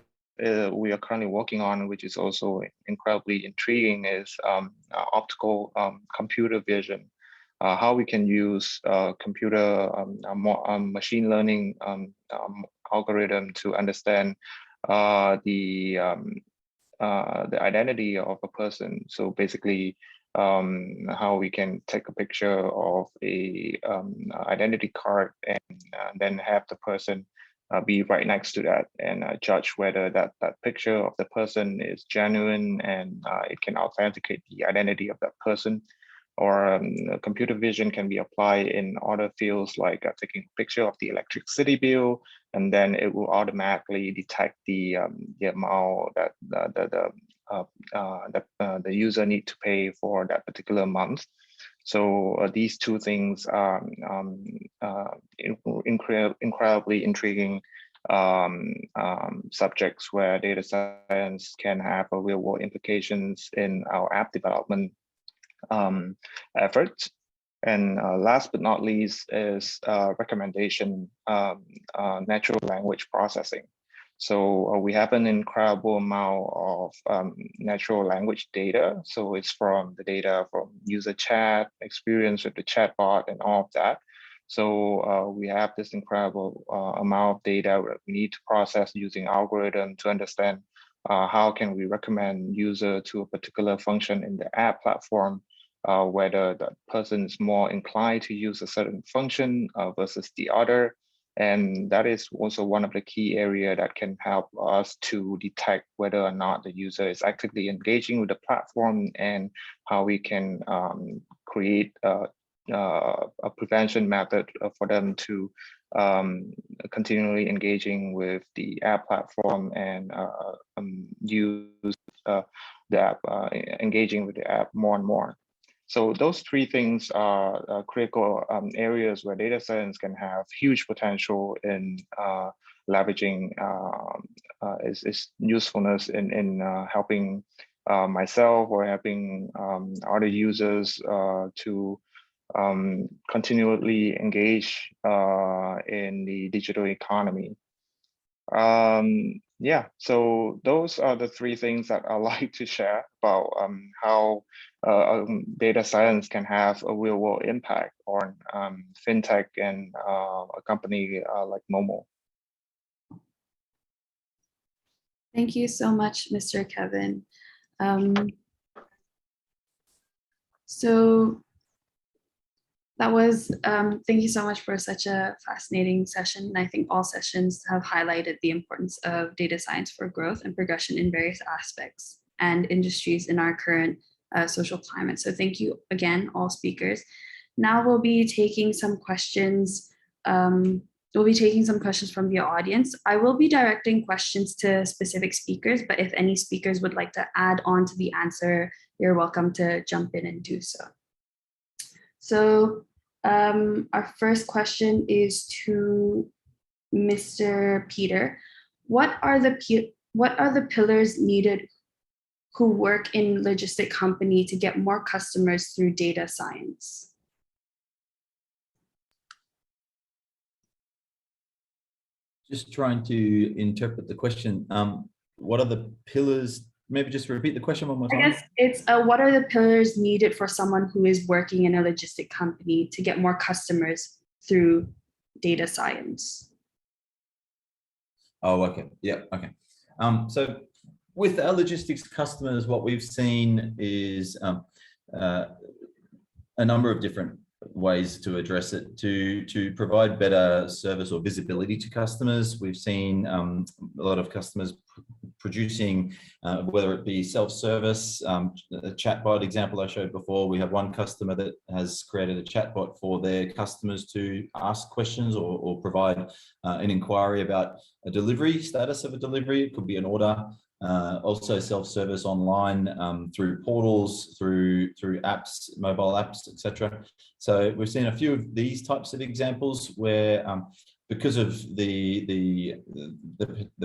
we are currently working on, which is also incredibly intriguing, is optical computer vision. How we can use computer machine learning algorithm to understand the identity of a person. So basically, how we can take a picture of a identity card and then have the person be right next to that and judge whether that picture of the person is genuine and it can authenticate the identity of that person. Or computer vision can be applied in other fields like taking a picture of the electricity bill, and then it will automatically detect the amount that the user need to pay for that particular month. So these two things are incredibly intriguing subjects where data science can have a real world implications in our app development efforts. And last but not least is recommendation natural language processing. So we have an incredible amount of natural language data. So it's from the data from user chat, experience with the chatbot and all of that. So we have this incredible amount of data that we need to process using algorithm to understand how can we recommend user to a particular function in the app platform, whether that person is more inclined to use a certain function versus the other. And that is also one of the key areas that can help us to detect whether or not the user is actively engaging with the platform and how we can create a prevention method for them to continually engaging with the app platform and use the app, engaging with the app more and more. So those three things are critical areas where data science can have huge potential in leveraging its usefulness in helping myself or helping other users to continually engage in the digital economy. Yeah, so those are the three things that I like to share about how data science can have a real world impact on fintech and a company like Momo. Thank you so much, Mr. Kevin. So that was, thank you so much for such a fascinating session. And I think all sessions have highlighted the importance of data science for growth and progression in various aspects and industries in our current social climate. So thank you again, all speakers. Now we'll be taking some questions we'll be taking some questions from the audience. I will be directing questions to specific speakers, but if any speakers would like to add on to the answer, you're welcome to jump in and do so. So our first question is to Mr. Peter. What are the pillars needed who work in logistic company to get more customers through data science? Just trying to interpret the question. What are the pillars? Maybe just repeat the question one more time. I guess it's what are the pillars needed for someone who is working in a logistic company to get more customers through data science? Oh, okay. Yeah, okay. So with our logistics customers, what we've seen is a number of different ways to address it. To provide better service or visibility to customers, we've seen a lot of customers producing, whether it be self-service, a chatbot example I showed before. We have one customer that has created a chatbot for their customers to ask questions or provide an inquiry about a delivery, status of a delivery. It could be an order. Also self-service online through portals, through apps, mobile apps, etc. So we've seen a few of these types of examples where because of the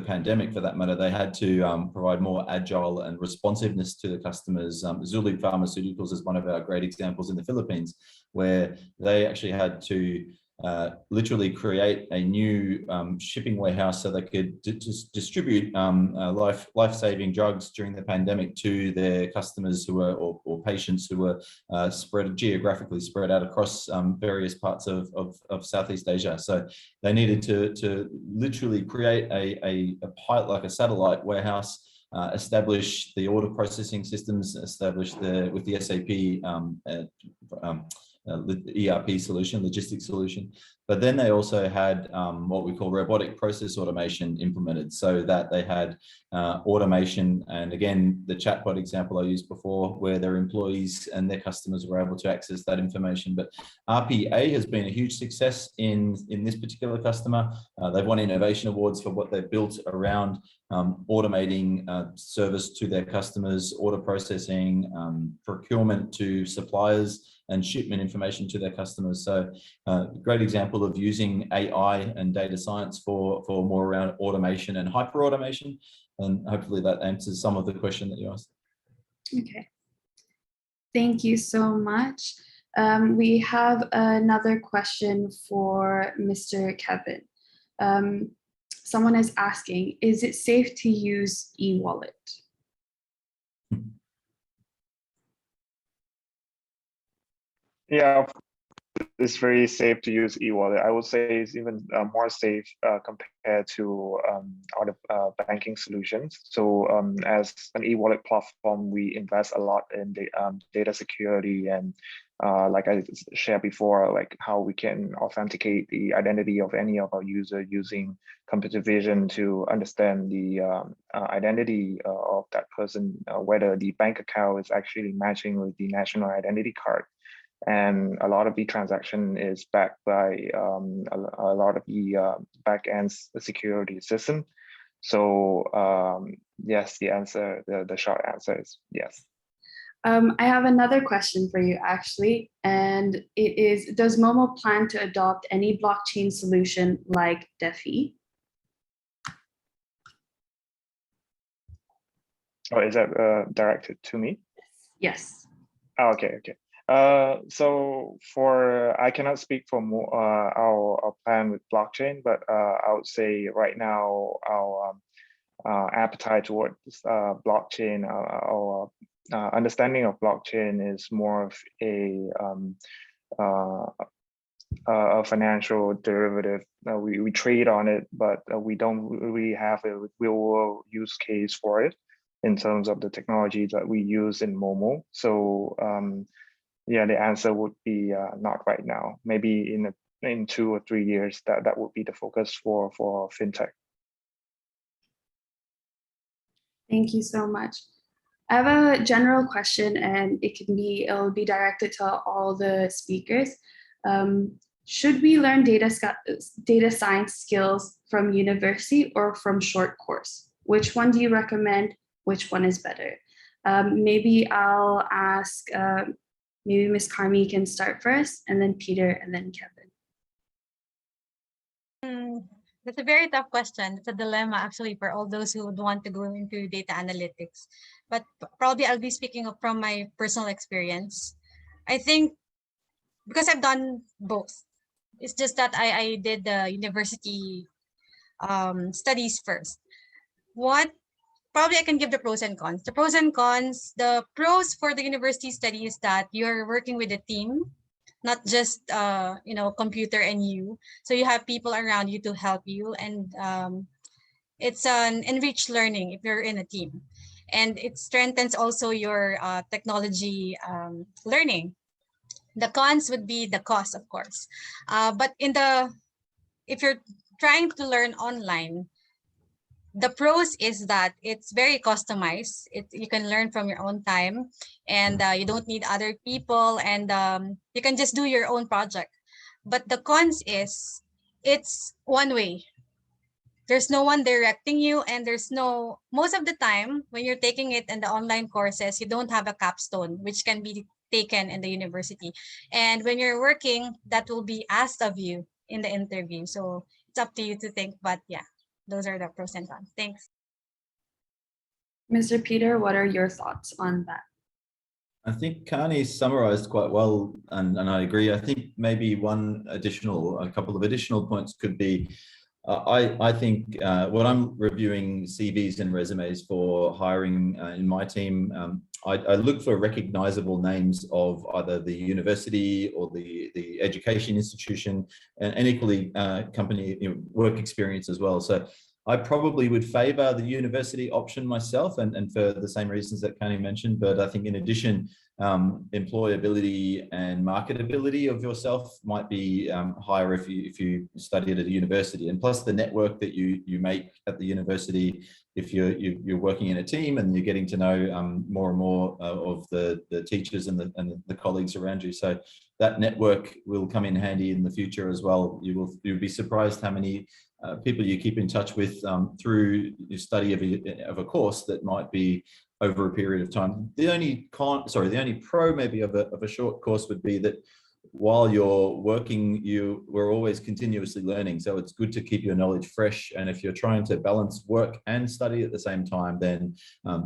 pandemic, for that matter, they had to provide more agile and responsiveness to the customers. Zulu Pharmaceuticals is one of our great examples in the Philippines, where they actually had to literally create a new shipping warehouse so they could distribute life-saving drugs during the pandemic to their customers who were or patients who were geographically spread out across various parts of Southeast Asia. So they needed to literally create a pilot, like a satellite warehouse, establish the order processing systems, establish with the SAP ERP solution, logistics solution. But then they also had what we call robotic process automation implemented, so that they had automation. And again, the chatbot example I used before, where their employees and their customers were able to access that information. But RPA has been a huge success in this particular customer. They've won innovation awards for what they've built around automating service to their customers, order processing, procurement to suppliers, and shipment information to their customers. So great example of using AI and data science for more around automation and hyper automation. And hopefully that answers some of the question that you asked. Okay. Thank you so much. We have another question for Mr. Kevin. Someone is asking, is it safe to use e-wallet? Yeah, it's very safe to use e-wallet. I would say it's even more safe compared to other banking solutions. So as an e-wallet platform, we invest a lot in the data security and like I shared before, like how we can authenticate the identity of any of our users using computer vision to understand the identity of that person, whether the bank account is actually matching with the national identity card. And a lot of the transaction is backed by a lot of the back-end security system. So yes, the short answer is yes. I have another question for you, actually, and it is, does Momo plan to adopt any blockchain solution like DeFi? Oh, is that directed to me? Yes. Oh, okay. So I cannot speak for our plan with blockchain, but I would say right now our appetite towards blockchain, our understanding of blockchain is more of a financial derivative. We trade on it, but we don't really have a real use case for it in terms of the technology that we use in Momo. So yeah, the answer would be not right now. Maybe in 2 or 3 years, that would be the focus for Fintech. Thank you so much. I have a general question, and it'll be directed to all the speakers. Should we learn data science skills from university or from short course? Which one do you recommend? Which one is better? Maybe I'll ask, maybe Ms. Carmi can start first, and then Peter, and then Kevin. That's a very tough question. It's a dilemma actually for all those who would want to go into data analytics. But probably I'll be speaking from my personal experience. I think because I've done both. It's just that I did the university studies first. Probably I can give the pros and cons. The pros and cons, the pros for the university study is that you're working with a team, not just computer and you. So you have people around you to help you, and it's an enriched learning if you're in a team, and it strengthens also your technology learning. The cons would be the cost, of course, but if you're trying to learn online, the pros is that it's very customized. You can learn from your own time, and you don't need other people, and you can just do your own project. But the cons is it's one way. There's no one directing you, and most of the time when you're taking it in the online courses, you don't have a capstone, which can be taken in the university. And when you're working, that will be asked of you in the interview. So it's up to you to think, but yeah. Those are the pros and cons. Thanks. Mr. Peter, what are your thoughts on that? I think Carney summarized quite well, and I agree. I think maybe a couple of additional points could be, I think when I'm reviewing CVs and resumes for hiring in my team, I look for recognizable names of either the university or the education institution, and equally company work experience as well. So I probably would favor the university option myself, and for the same reasons that Kani mentioned. But I think in addition, employability and marketability of yourself might be higher if you study at a university, and plus the network that you make at the university, if you're working in a team and you're getting to know more and more of the teachers and the colleagues around you. So that network will come in handy in the future as well. You'll be surprised how many people you keep in touch with through your study of a course that might be over a period of time. The only pro maybe of a short course would be that while you're working, we're always continuously learning. So it's good to keep your knowledge fresh. And if you're trying to balance work and study at the same time, then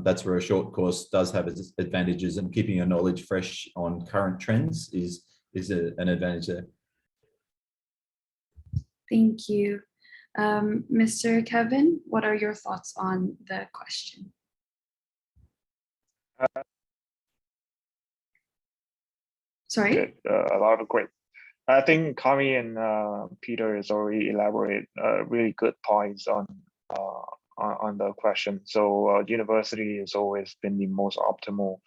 that's where a short course does have its advantages, and keeping your knowledge fresh on current trends is an advantage there. Thank you. Mr. Kevin, what are your thoughts on the question? Sorry? A lot of great. I think Kami and Peter has already elaborated really good points on the question. So university has always been the most optimal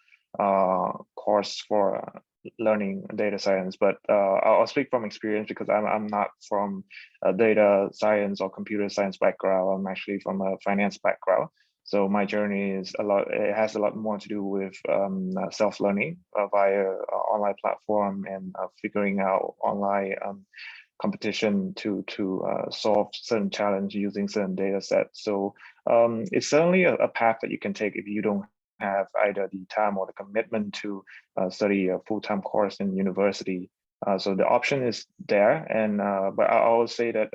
course for learning data science, but I'll speak from experience because I'm not from a data science or computer science background. I'm actually from a finance background. So my journey is it has a lot more to do with self-learning via online platform and figuring out online competition to solve certain challenge using certain data sets. So it's certainly a path that you can take if you don't have either the time or the commitment to study a full-time course in university. So the option is there, and but I will say that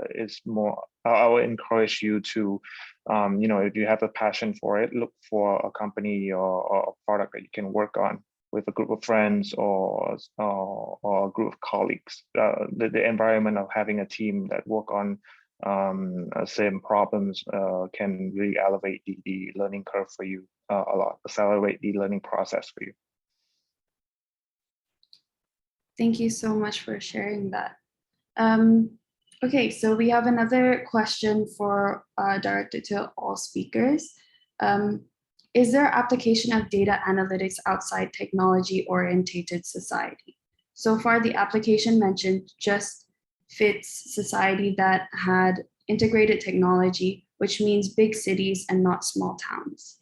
it's more. I will encourage you to, if you have a passion for it, look for a company or a product that you can work on with a group of friends or a group of colleagues. The environment of having a team that work on same problems can really elevate the learning curve for you a lot, accelerate the learning process for you. Thank you so much for sharing that. Okay, so we have another question directed to all speakers. Is there application of data analytics outside technology-oriented society? So far, the application mentioned just fits society that had integrated technology, which means big cities and not small towns.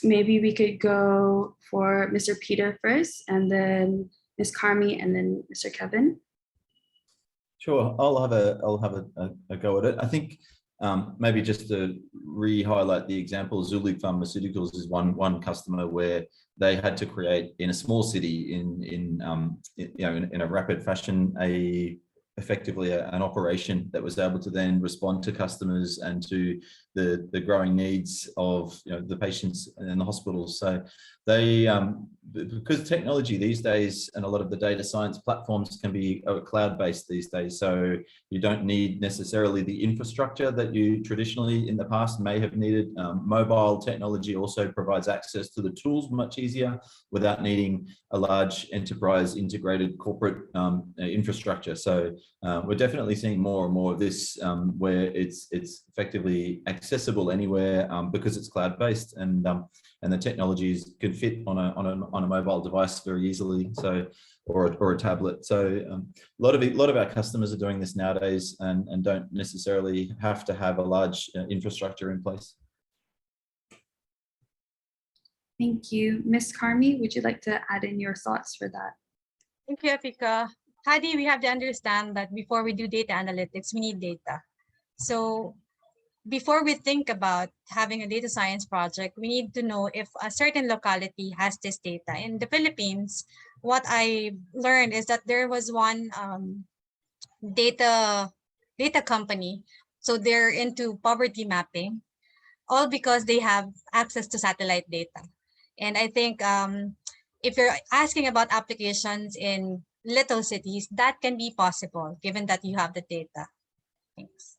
Maybe we could go for Mr. Peter first, and then Ms. Carmi, and then Mr. Kevin. Sure, I'll have a go at it. I think maybe just to re-highlight the example, Zulu Pharmaceuticals is one customer where they had to create in a small city in a rapid fashion effectively an operation that was able to then respond to customers and to the growing needs of the patients in the hospitals. So they because technology these days and a lot of the data science platforms can be cloud-based these days, so you don't need necessarily the infrastructure that you traditionally in the past may have needed. Mobile technology also provides access to the tools much easier without needing a large enterprise integrated corporate infrastructure. So we're definitely seeing more and more of this where it's effectively accessible anywhere because it's cloud-based, and the technologies can fit on a mobile device very easily, so or a tablet. So a lot of our customers are doing this nowadays and don't necessarily have to have a large infrastructure in place. Thank you. Ms. Karmi, would you like to add in your thoughts for that? Thank you, Afika. Hadi, we have to understand that before we do data analytics, we need data. So before we think about having a data science project, we need to know if a certain locality has this data. In the Philippines, what I learned is that there was one data company. So they're into poverty mapping, all because they have access to satellite data. And I think if you're asking about applications in little cities, that can be possible given that you have the data. Thanks.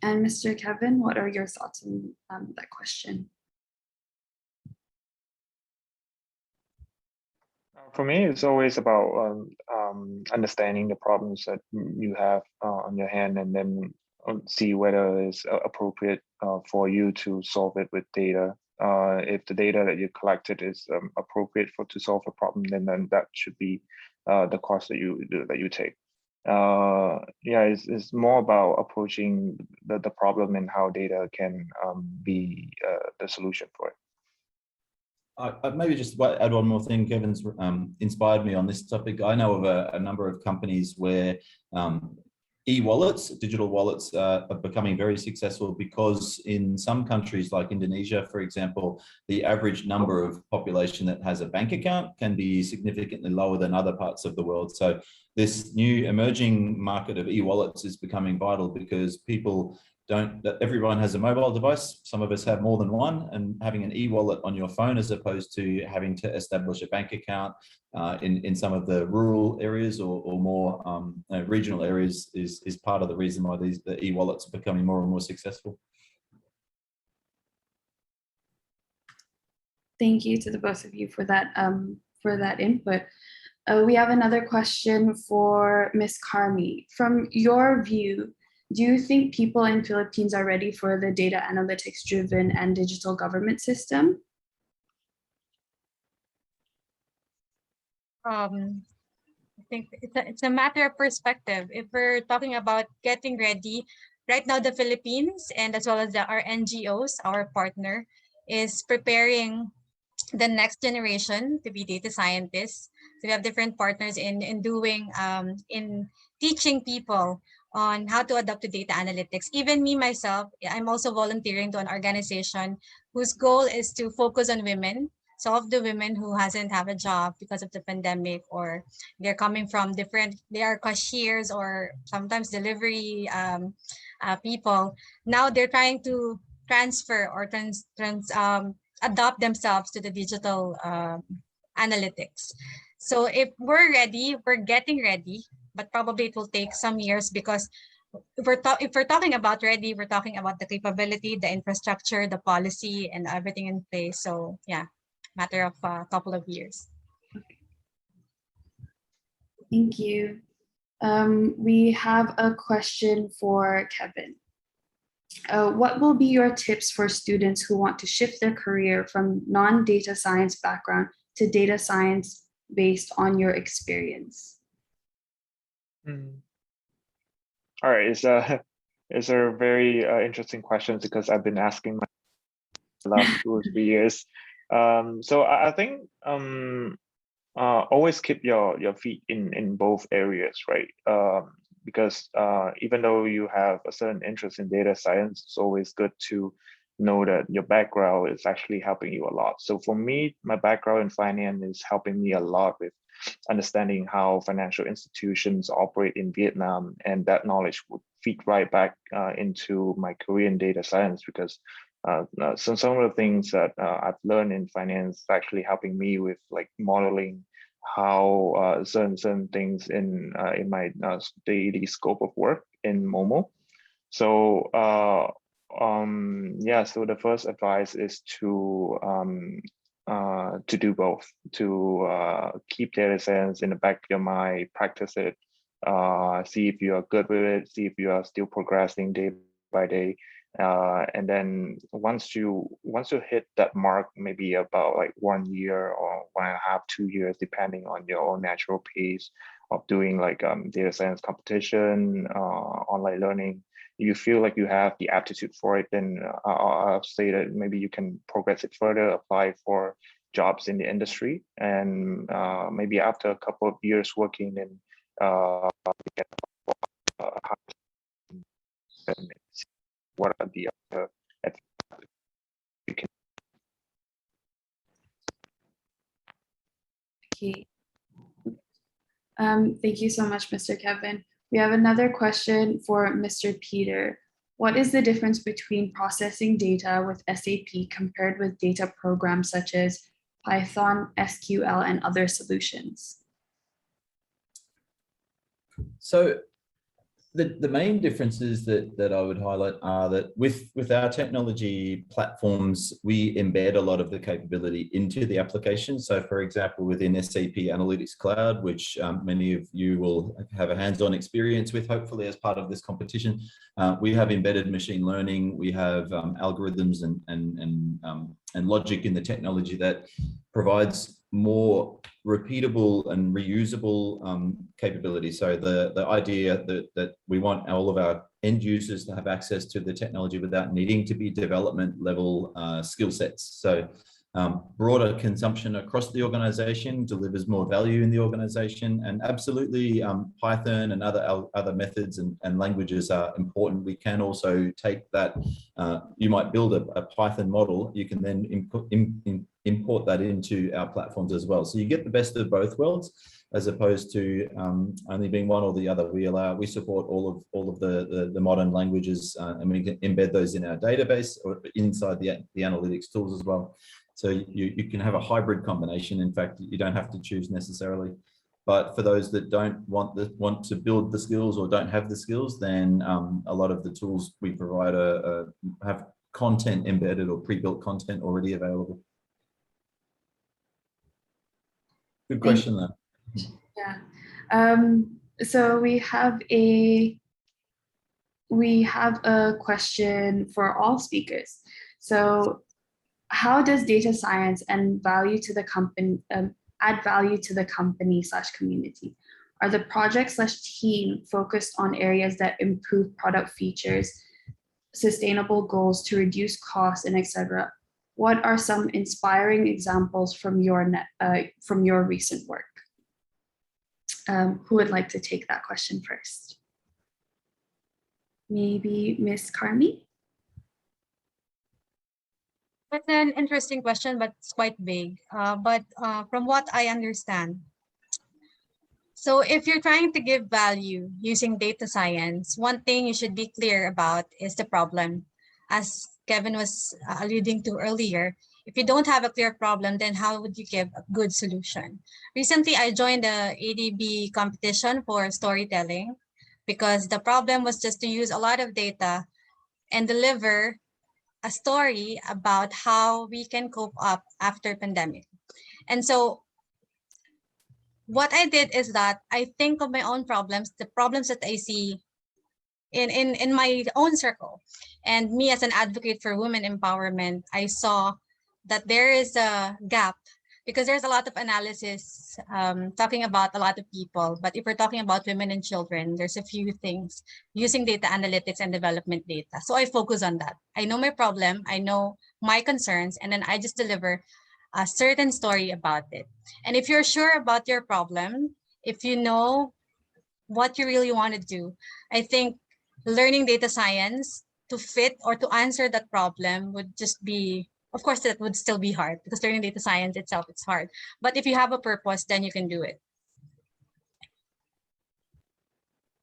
And Mr. Kevin, what are your thoughts on that question? For me, it's always about understanding the problems that you have on your hand, and then see whether it's appropriate for you to solve it with data. If the data that you collected is appropriate to solve a problem, then that should be the course that you take. It's more about approaching the problem and how data can be the solution for it. I maybe just add one more thing. Kevin's inspired me on this topic. I know of a number of companies where e-wallets, digital wallets are becoming very successful because in some countries like Indonesia, for example, the average number of population that has a bank account can be significantly lower than other parts of the world. So this new emerging market of e-wallets is becoming vital because everyone has a mobile device. Some of us have more than one, and having an e-wallet on your phone as opposed to having to establish a bank account in some of the rural areas or more regional areas is part of the reason why the e-wallets are becoming more and more successful. Thank you to the both of you for that input. We have another question for Ms. Karmi. From your view, do you think people in Philippines are ready for the data analytics driven and digital government system? I think it's a matter of perspective. If we're talking about getting ready, right now the Philippines and as well as our NGOs, our partner, is preparing the next generation to be data scientists. So we have different partners in teaching people on how to adopt to data analytics. Even me myself, I'm also volunteering to an organization whose goal is to focus on women. So of the women who hasn't have a job because of the pandemic, or they're coming from they are cashiers or sometimes delivery people. Now they're trying to transfer or adopt themselves to the digital analytics. So if we're ready, we're getting ready, but probably it will take some years because if we're talking about ready, we're talking about the capability, the infrastructure, the policy, and everything in place. So yeah, matter of a couple of years. Thank you. We have a question for Kevin. What will be your tips for students who want to shift their career from non-data science background to data science based on your experience? All right, it's a very interesting question because I've been asking the last 2 or 3 years. So I think always keep your feet in both areas, right? Because even though you have a certain interest in data science, it's always good to know that your background is actually helping you a lot. So for me, my background in finance is helping me a lot with understanding how financial institutions operate in Vietnam, and that knowledge would feed right back into my career in data science, because some of the things that I've learned in finance is actually helping me with like modeling how certain things in my daily scope of work in Momo. So yeah, so the first advice is to do both, to keep data science in the back of your mind, practice it, see if you are good with it, see if you are still progressing day by day. And then once you hit that mark, maybe about like 1 year or 1.5, 2 years, depending on your own natural pace of doing like data science competition, online learning, you feel like you have the aptitude for it, then I'll say that maybe you can progress it further, apply for jobs in the industry, and maybe after a couple of years working in what are the other you can. Okay. Thank you so much, Mr. Kevin. We have another question for Mr. Peter. What is the difference between processing data with SAP compared with data programs such as Python, SQL, and other solutions? So the main differences that I would highlight are that with our technology platforms, we embed a lot of the capability into the application. So for example, within SAP Analytics Cloud, which many of you will have a hands-on experience with, hopefully as part of this competition, we have embedded machine learning, we have algorithms and logic in the technology that provides more repeatable and reusable capability. So the idea that we want all of our end users to have access to the technology without needing to be development level skill sets. So broader consumption across the organization delivers more value in the organization, and absolutely Python and other methods and languages are important. We can also take that, you might build a Python model, you can then import that into our platforms as well. So you get the best of both worlds, as opposed to only being one or the other. We support all of the modern languages, and we can embed those in our database or inside the analytics tools as well. So you can have a hybrid combination. In fact, you don't have to choose necessarily. But for those that don't want to build the skills or don't have the skills, then a lot of the tools we provide have content embedded or pre-built content already available. Good question though. Yeah. So we have a question for all speakers. So how does data science and value to the company add value to the company/community? Are the project/team focused on areas that improve product features, sustainable goals to reduce costs, and etc.? What are some inspiring examples from your recent work? Who would like to take that question first? Maybe Ms. Karmi? That's an interesting question, but it's quite vague. From what I understand, so if you're trying to give value using data science, one thing you should be clear about is the problem. As Kevin was alluding to earlier, if you don't have a clear problem, then how would you give a good solution? Recently, I joined the ADB competition for storytelling because the problem was just to use a lot of data and deliver a story about how we can cope up after pandemic. And so what I did is that I think of my own problems, the problems that I see in my own circle. And me as an advocate for women empowerment, I saw that there is a gap because there's a lot of analysis talking about a lot of people. But if we're talking about women and children, there's a few things using data analytics and development data. So I focus on that. I know my problem, I know my concerns, and then I just deliver a certain story about it. And if you're sure about your problem, if you know what you really want to do, I think learning data science to fit or to answer that problem would just be, of course, that would still be hard because learning data science itself, it's hard. But if you have a purpose, then you can do it.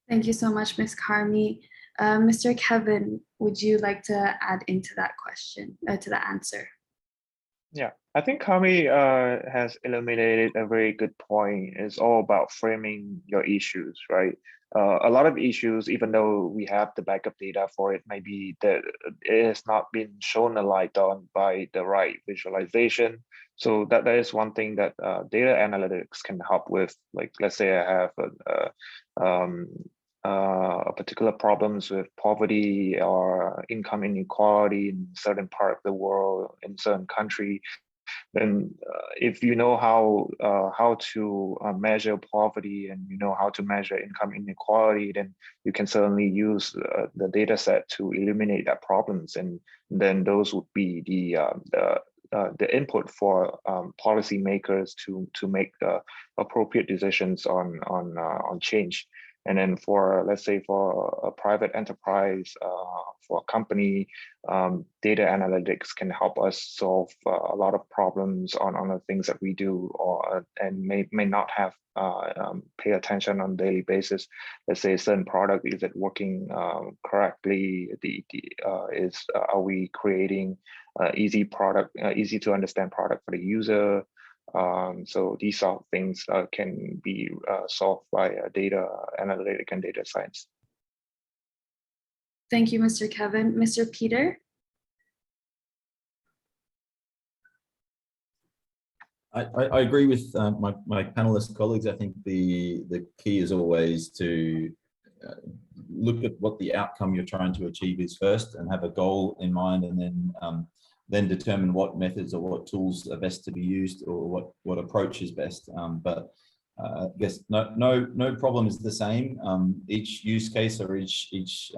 Thank you so much, Ms. Carmi. Mr. Kevin, would you like to add into that question, to the answer? Yeah, I think Kami has illuminated a very good point. It's all about framing your issues, right? A lot of issues, even though we have the backup data for it, maybe that it has not been shown a light on by the right visualization. So that is one thing that data analytics can help with. Like, let's say I have a particular problems with poverty or income inequality in certain part of the world, in certain country, then if you know how to measure poverty and you know how to measure income inequality, then you can certainly use the data set to eliminate that problems, and then those would be the input for policymakers to make the appropriate decisions on change. And then for, let's say, for a private enterprise, for a company, data analytics can help us solve a lot of problems on the things that we do, or and may not have pay attention on a daily basis. Let's say a certain product, is it working correctly? Are we creating easy to understand product for the user? So these sort of things can be solved by data analytic and data science. Thank you, Mr. Kevin. Mr. Peter? I agree with my panelist colleagues. I think the key is always to look at what the outcome you're trying to achieve is first, and have a goal in mind, and then determine what methods or what tools are best to be used, or what approach is best. But I guess no problem is the same. Each use case or each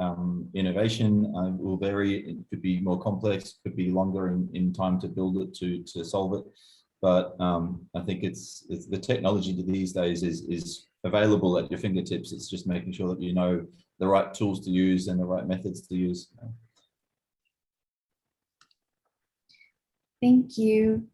innovation will vary. It could be more complex, could be longer in time to build it, to solve it. But I think it's the technology these days is available at your fingertips. It's just making sure that you know the right tools to use and the right methods to use. Thank you.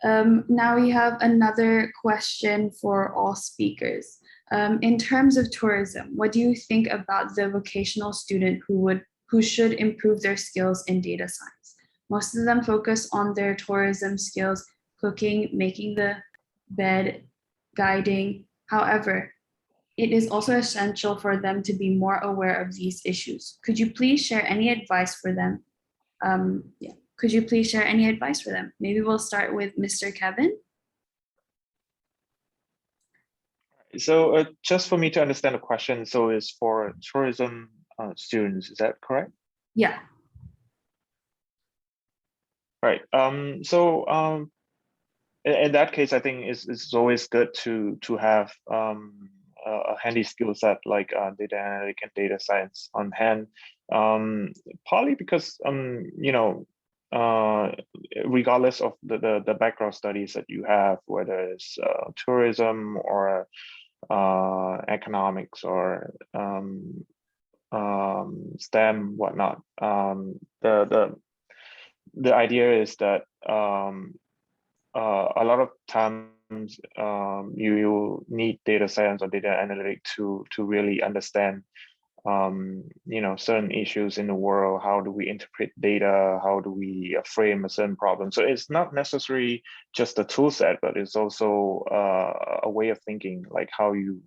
Now we have another question for all speakers. In terms of tourism, what do you think about the vocational student who should improve their skills in data science? Most of them focus on their tourism skills, cooking, making the bed, guiding. However, it is also essential for them to be more aware of these issues. Could you please share any advice for them? Could you please share any advice for them? Maybe we'll start with Mr. Kevin. So just for me to understand the question, so it's for tourism students, is that correct? Yeah. Right. So in that case, I think it's always good to have a handy skill set like data analytics and data science on hand. Partly because you know, regardless of the background studies that you have, whether it's tourism or economics or STEM, whatnot, the idea is that a lot of times you need data science or data analytics to really understand you know, certain issues in the world. How do we interpret data? How do we frame a certain problem? So it's not necessarily just a tool set, but it's also a way of thinking, like how you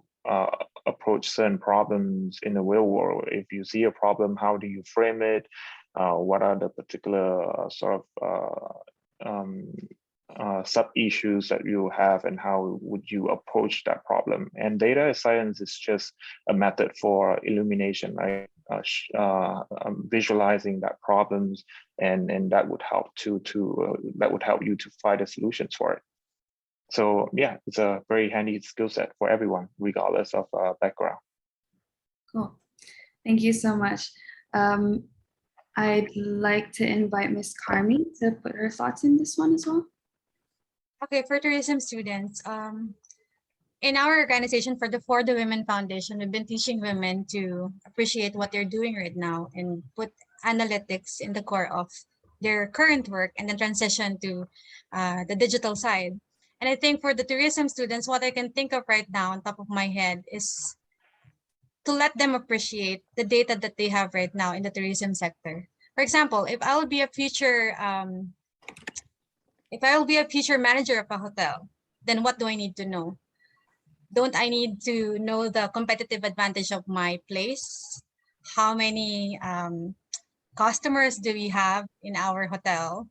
approach certain problems in the real world. If you see a problem, how do you frame it? What are the particular sort of sub-issues that you have, and how would you approach that problem? And data science is just a method for illumination, right? Visualizing that problems, and that would help that would help you to find the solutions for it. So yeah, it's a very handy skill set for everyone, regardless of background. Cool. Thank you so much. I'd like to invite Ms. Carmi to put her thoughts in this one as well. Okay, for tourism students, in our organization For the Women Foundation, we've been teaching women to appreciate what they're doing right now and put analytics in the core of their current work and then transition to the digital side. And I think for the tourism students, what I can think of right now on top of my head is to let them appreciate the data that they have right now in the tourism sector. For example, if I will be a future manager of a hotel, then what do I need to know? Don't I need to know the competitive advantage of my place? How many customers do we have in our hotel?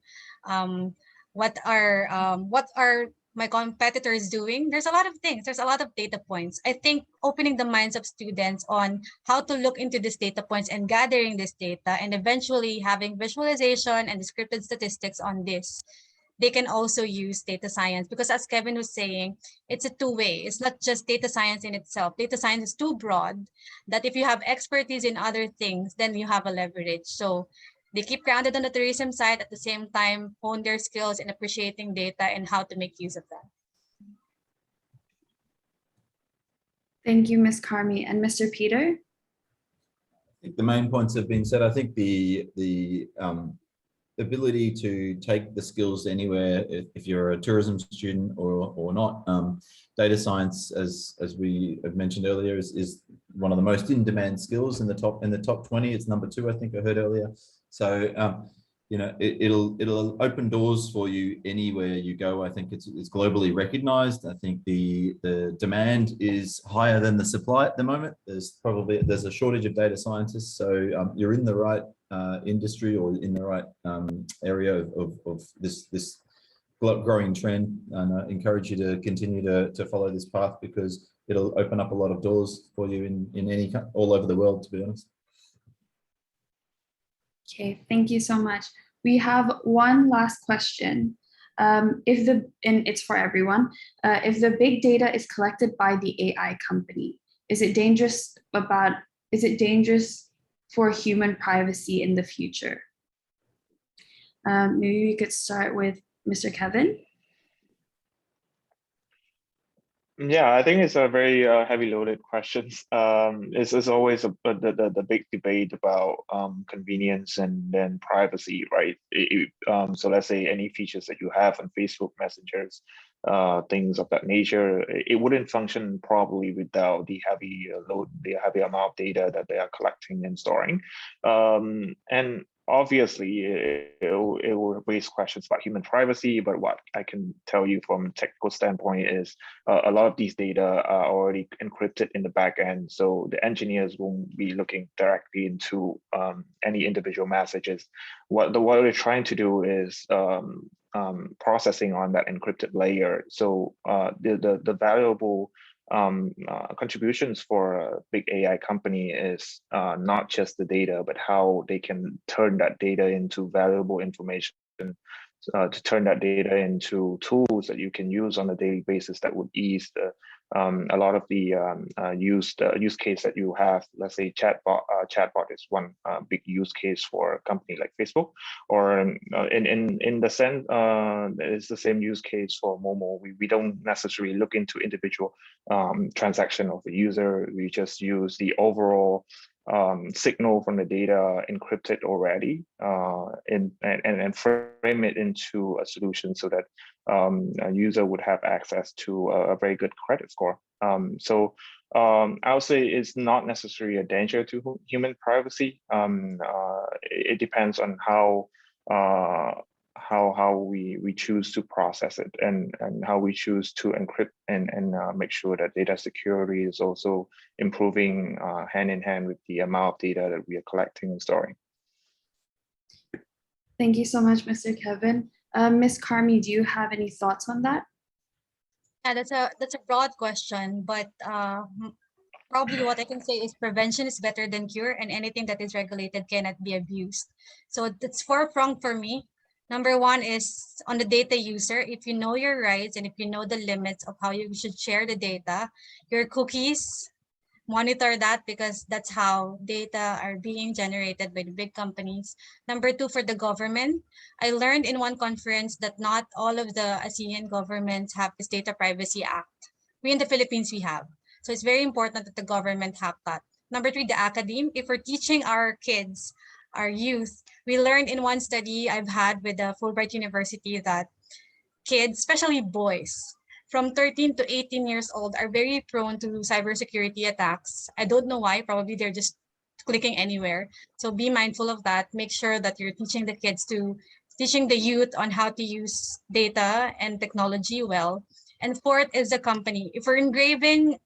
What are my competitors doing? There's a lot of things. There's a lot of data points. I think opening the minds of students on how to look into these data points and gathering this data and eventually having visualization and descriptive statistics on this, they can also use data science, because as Kevin was saying, it's a two-way. It's not just data science in itself. Data science is too broad that if you have expertise in other things, then you have a leverage. So they keep grounded on the tourism side, at the same time hone their skills in appreciating data and how to make use of that. Thank you, Ms. Carmi. And Mr. Peter? I think the main points have been said. I think the ability to take the skills anywhere, if you're a tourism student or not. Data science, as we have mentioned earlier, is one of the most in-demand skills in the top 20. It's number 2, I think I heard earlier. So you know, it'll open doors for you anywhere you go. I think it's globally recognized. I think the demand is higher than the supply at the moment. There's a shortage of data scientists. So you're in the right industry or in the right area of this growing trend, and I encourage you to continue to follow this path, because it'll open up a lot of doors for you in all over the world, to be honest. Okay, thank you so much. We have one last question. And it's for everyone. If the big data is collected by the AI company, is it dangerous for human privacy in the future? Maybe we could start with Mr. Kevin. Yeah, I think it's a very heavy loaded question. It's always the big debate about convenience and then privacy, right? So let's say any features that you have on Facebook messengers, things of that nature, it wouldn't function properly without the heavy amount of data that they are collecting and storing. And obviously, it will raise questions about human privacy, but what I can tell you from a technical standpoint is a lot of these data are already encrypted in the back end, so the engineers won't be looking directly into any individual messages. What we're trying to do is processing on that encrypted layer. So the valuable contributions for a big AI company is not just the data, but how they can turn that data into valuable information, to turn that data into tools that you can use on a daily basis that would ease a lot of the use case that you have. Let's say chatbot is one big use case for a company like Facebook, or in the sense it's the same use case for Momo. We don't necessarily look into individual transaction of the user. We just use the overall signal from the data encrypted already and frame it into a solution so that a user would have access to a very good credit score. So I would say it's not necessarily a danger to human privacy. It depends on how we choose to process it and how we choose to encrypt and make sure that data security is also improving hand in hand with the amount of data that we are collecting and storing. Thank you so much, Mr. Kevin. Ms. Carmi, do you have any thoughts on that? Yeah, that's a broad question, but probably what I can say is prevention is better than cure, and anything that is regulated cannot be abused. So that's forefront for me. Number one is on the data user. If you know your rights and if you know the limits of how you should share the data, your cookies, monitor that because that's how data are being generated by the big companies. Number two, for the government, I learned in one conference that not all of the ASEAN governments have this Data Privacy Act. We in the Philippines, we have. So it's very important that the government have that. Number three, the academe. If we're teaching our kids, our youth, we learned in one study I've had with the Fulbright University that kids, especially boys, from 13 to 18 years old are very prone to cybersecurity attacks. I don't know why, probably they're just clicking anywhere. So be mindful of that. Make sure that you're teaching the kids teaching the youth on how to use data and technology well. And fourth is the company. If we're engraving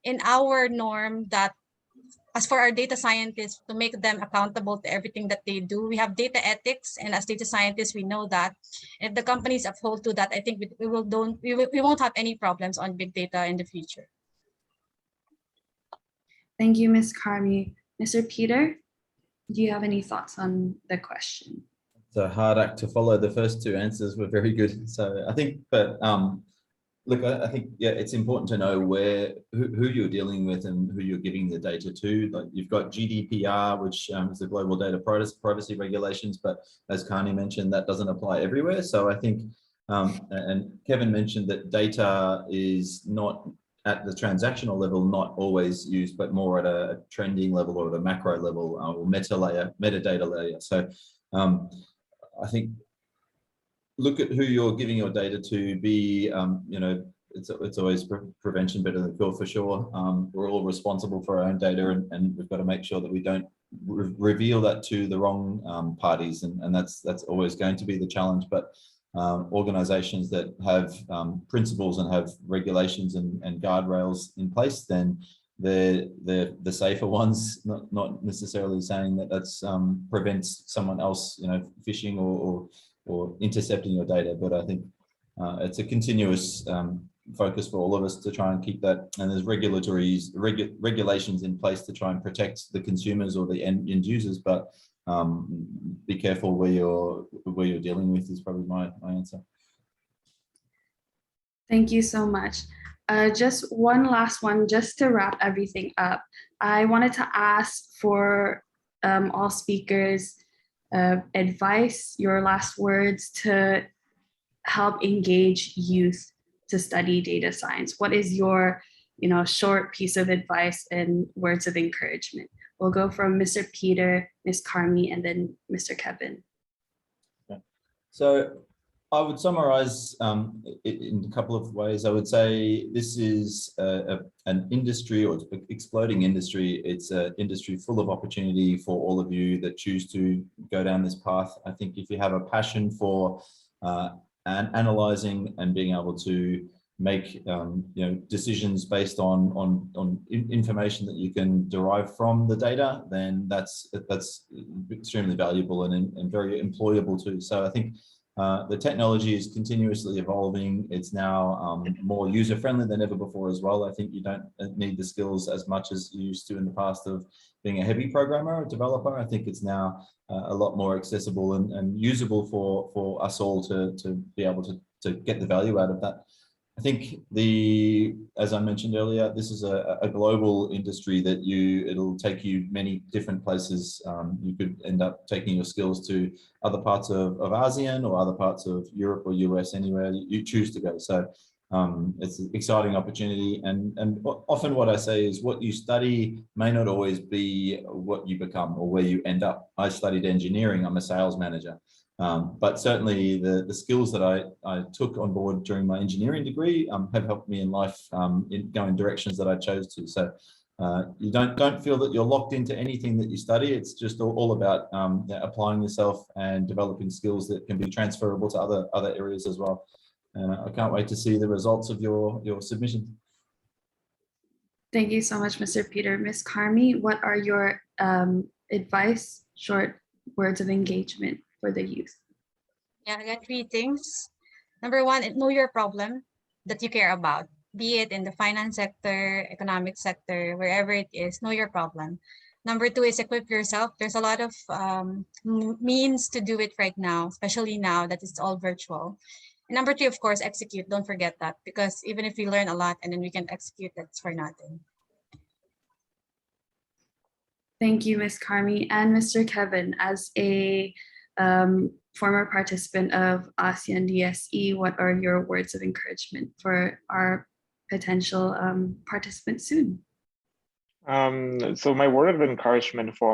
in our norm that as for our data scientists, to make them accountable to everything that they do, we have data ethics, and as data scientists, we know that. If the companies uphold to that, I think we won't have any problems on big data in the future. Thank you, Ms. Carmi. Mr. Peter, do you have any thoughts on the question? It's a hard act to follow. The first two answers were very good. So I think, but look, I think, yeah, it's important to know who you're dealing with and who you're giving the data to. Like you've got GDPR, which is the global data privacy regulations, but as Kani mentioned, that doesn't apply everywhere. So I think, and Kevin mentioned that data is not at the transactional level, not always used, but more at a trending level or at a macro level or metadata layer. So I think, look at who you're giving your data to. Be, it's always prevention better than cure for sure. We're all responsible for our own data, and we've got to make sure that we don't reveal that to the wrong parties, and that's always going to be the challenge. But organizations that have principles and have regulations and guardrails in place, then they're the safer ones, not necessarily saying that that's prevents someone else, phishing or intercepting your data. But I think it's a continuous focus for all of us to try and keep that. And there's regulations in place to try and protect the consumers or the end users. But be careful where you're dealing with is probably my answer. Thank you so much. Just one last one, just to wrap everything up. I wanted to ask for all speakers advice, your last words to help engage youth to study data science. What is your short piece of advice and words of encouragement? We'll go from Mr. Peter, Ms. Carmi, and then Mr. Kevin. Okay. So I would summarize it in a couple of ways. I would say this is an industry, or exploding industry. It's an industry full of opportunity for all of you that choose to go down this path. I think if you have a passion for analyzing and being able to make decisions based on information that you can derive from the data, then that's extremely valuable and very employable too. So I think the technology is continuously evolving. It's now more user-friendly than ever before as well. I think you don't need the skills as much as you used to in the past of being a heavy programmer or developer. I think it's now a lot more accessible and usable for us all to be able to get the value out of that. I think as I mentioned earlier, this is a global industry that it'll take you many different places. You could end up taking your skills to other parts of ASEAN or other parts of Europe or US, anywhere you choose to go. So it's an exciting opportunity. And often what I say is what you study may not always be what you become or where you end up. I studied engineering. I'm a sales manager. But certainly the skills that I took on board during my engineering degree have helped me in life in going directions that I chose to. So you don't feel that you're locked into anything that you study. It's just all about applying yourself and developing skills that can be transferable to other areas as well. And I can't wait to see the results of your submission. Thank you so much, Mr. Peter. Ms. Carmi, what are your advice, short words of engagement for the youth? Yeah, I got 3 things. Number 1, know your problem that you care about, be it in the finance sector, economic sector, wherever it is, know your problem. Number 2 is equip yourself. There's a lot of means to do it right now, especially now that it's all virtual. And number 3, of course, execute. Don't forget that, because even if we learn a lot and then we can execute, that's for nothing. Thank you, Ms. Carmi. And Mr. Kevin, as a former participant of ASEAN DSE, what are your words of encouragement for our potential participants soon? So my word of encouragement for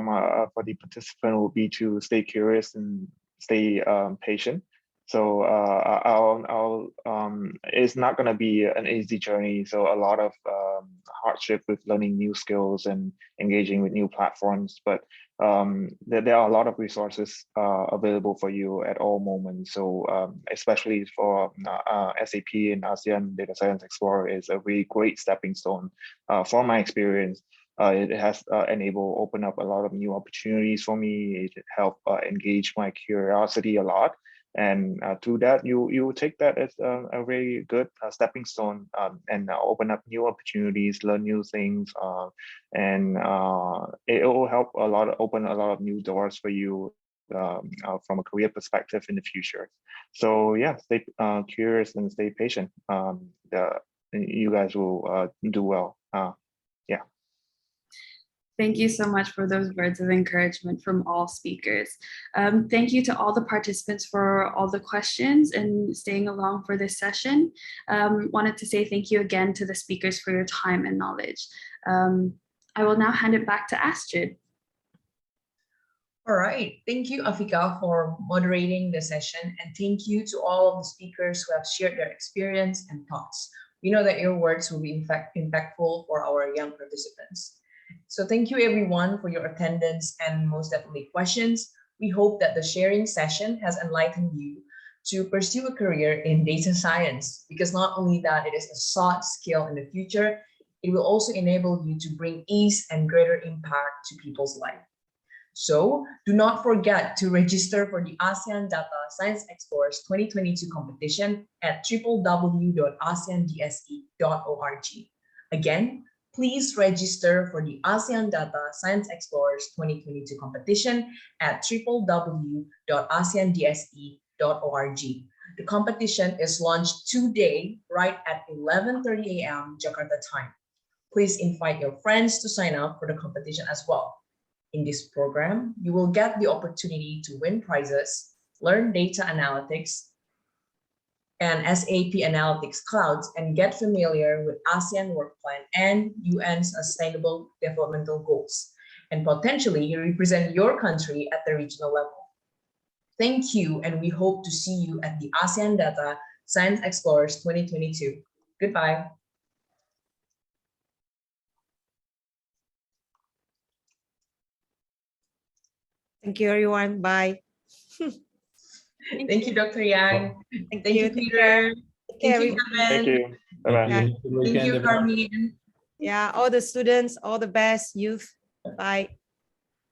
the participant will be to stay curious and stay patient. So it's not going to be an easy journey. So a lot of hardship with learning new skills and engaging with new platforms. But there are a lot of resources available for you at all moments. So especially for SAP and ASEAN Data Science Explorer is a really great stepping stone from my experience. It has open up a lot of new opportunities for me. It helped engage my curiosity a lot. And through that, you take that as a very good stepping stone and open up new opportunities, learn new things, and it will help open a lot of new doors for you from a career perspective in the future. So yeah, stay curious and stay patient. You guys will do well. Yeah. Thank you so much for those words of encouragement from all speakers. Thank you to all the participants for all the questions and staying along for this session. Wanted to say thank you again to the speakers for your time and knowledge. I will now hand it back to Astrid. All right, thank you, Afika, for moderating the session, and thank you to all of the speakers who have shared their experience and thoughts. We know that your words will be in fact impactful for our young participants. So thank you everyone for your attendance and most definitely questions. We hope that the sharing session has enlightened you to pursue a career in data science, because not only that it is a sought skill in the future, it will also enable you to bring ease and greater impact to people's life. So do not forget to register for the ASEAN Data Science Explorers 2022 competition at www.aseandse.org. Again, please register for the ASEAN Data Science Explorers 2022 competition at www.aseandse.org. The competition is launched today, right at 11:30 a.m. Jakarta time. Please invite your friends to sign up for the competition as well. In this program, you will get the opportunity to win prizes, learn data analytics and SAP Analytics Clouds, and get familiar with ASEAN Work Plan and UN's Sustainable Developmental Goals, and potentially represent your country at the regional level. Thank you, and we hope to see you at the ASEAN Data Science Explorers 2022. Goodbye. Thank you, everyone. Bye. Thank you, Dr. Yang. Thank you, Peter. Thank you, Kevin. Thank you. Bye-bye. Thank you, Carmen. Yeah, all the students, all the best, youth. Bye.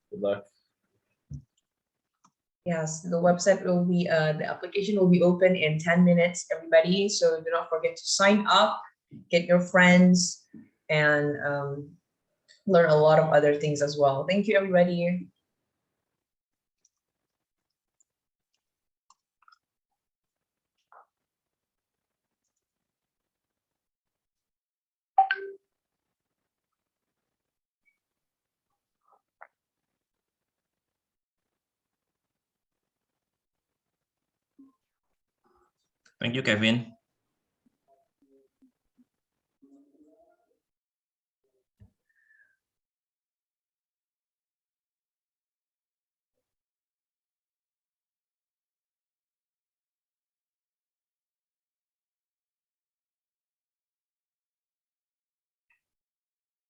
Good luck. Yes, the website will be, the application will be open in 10 minutes, everybody. So do not forget to sign up, get your friends, and learn a lot of other things as well. Thank you, everybody. Thank you, Kevin.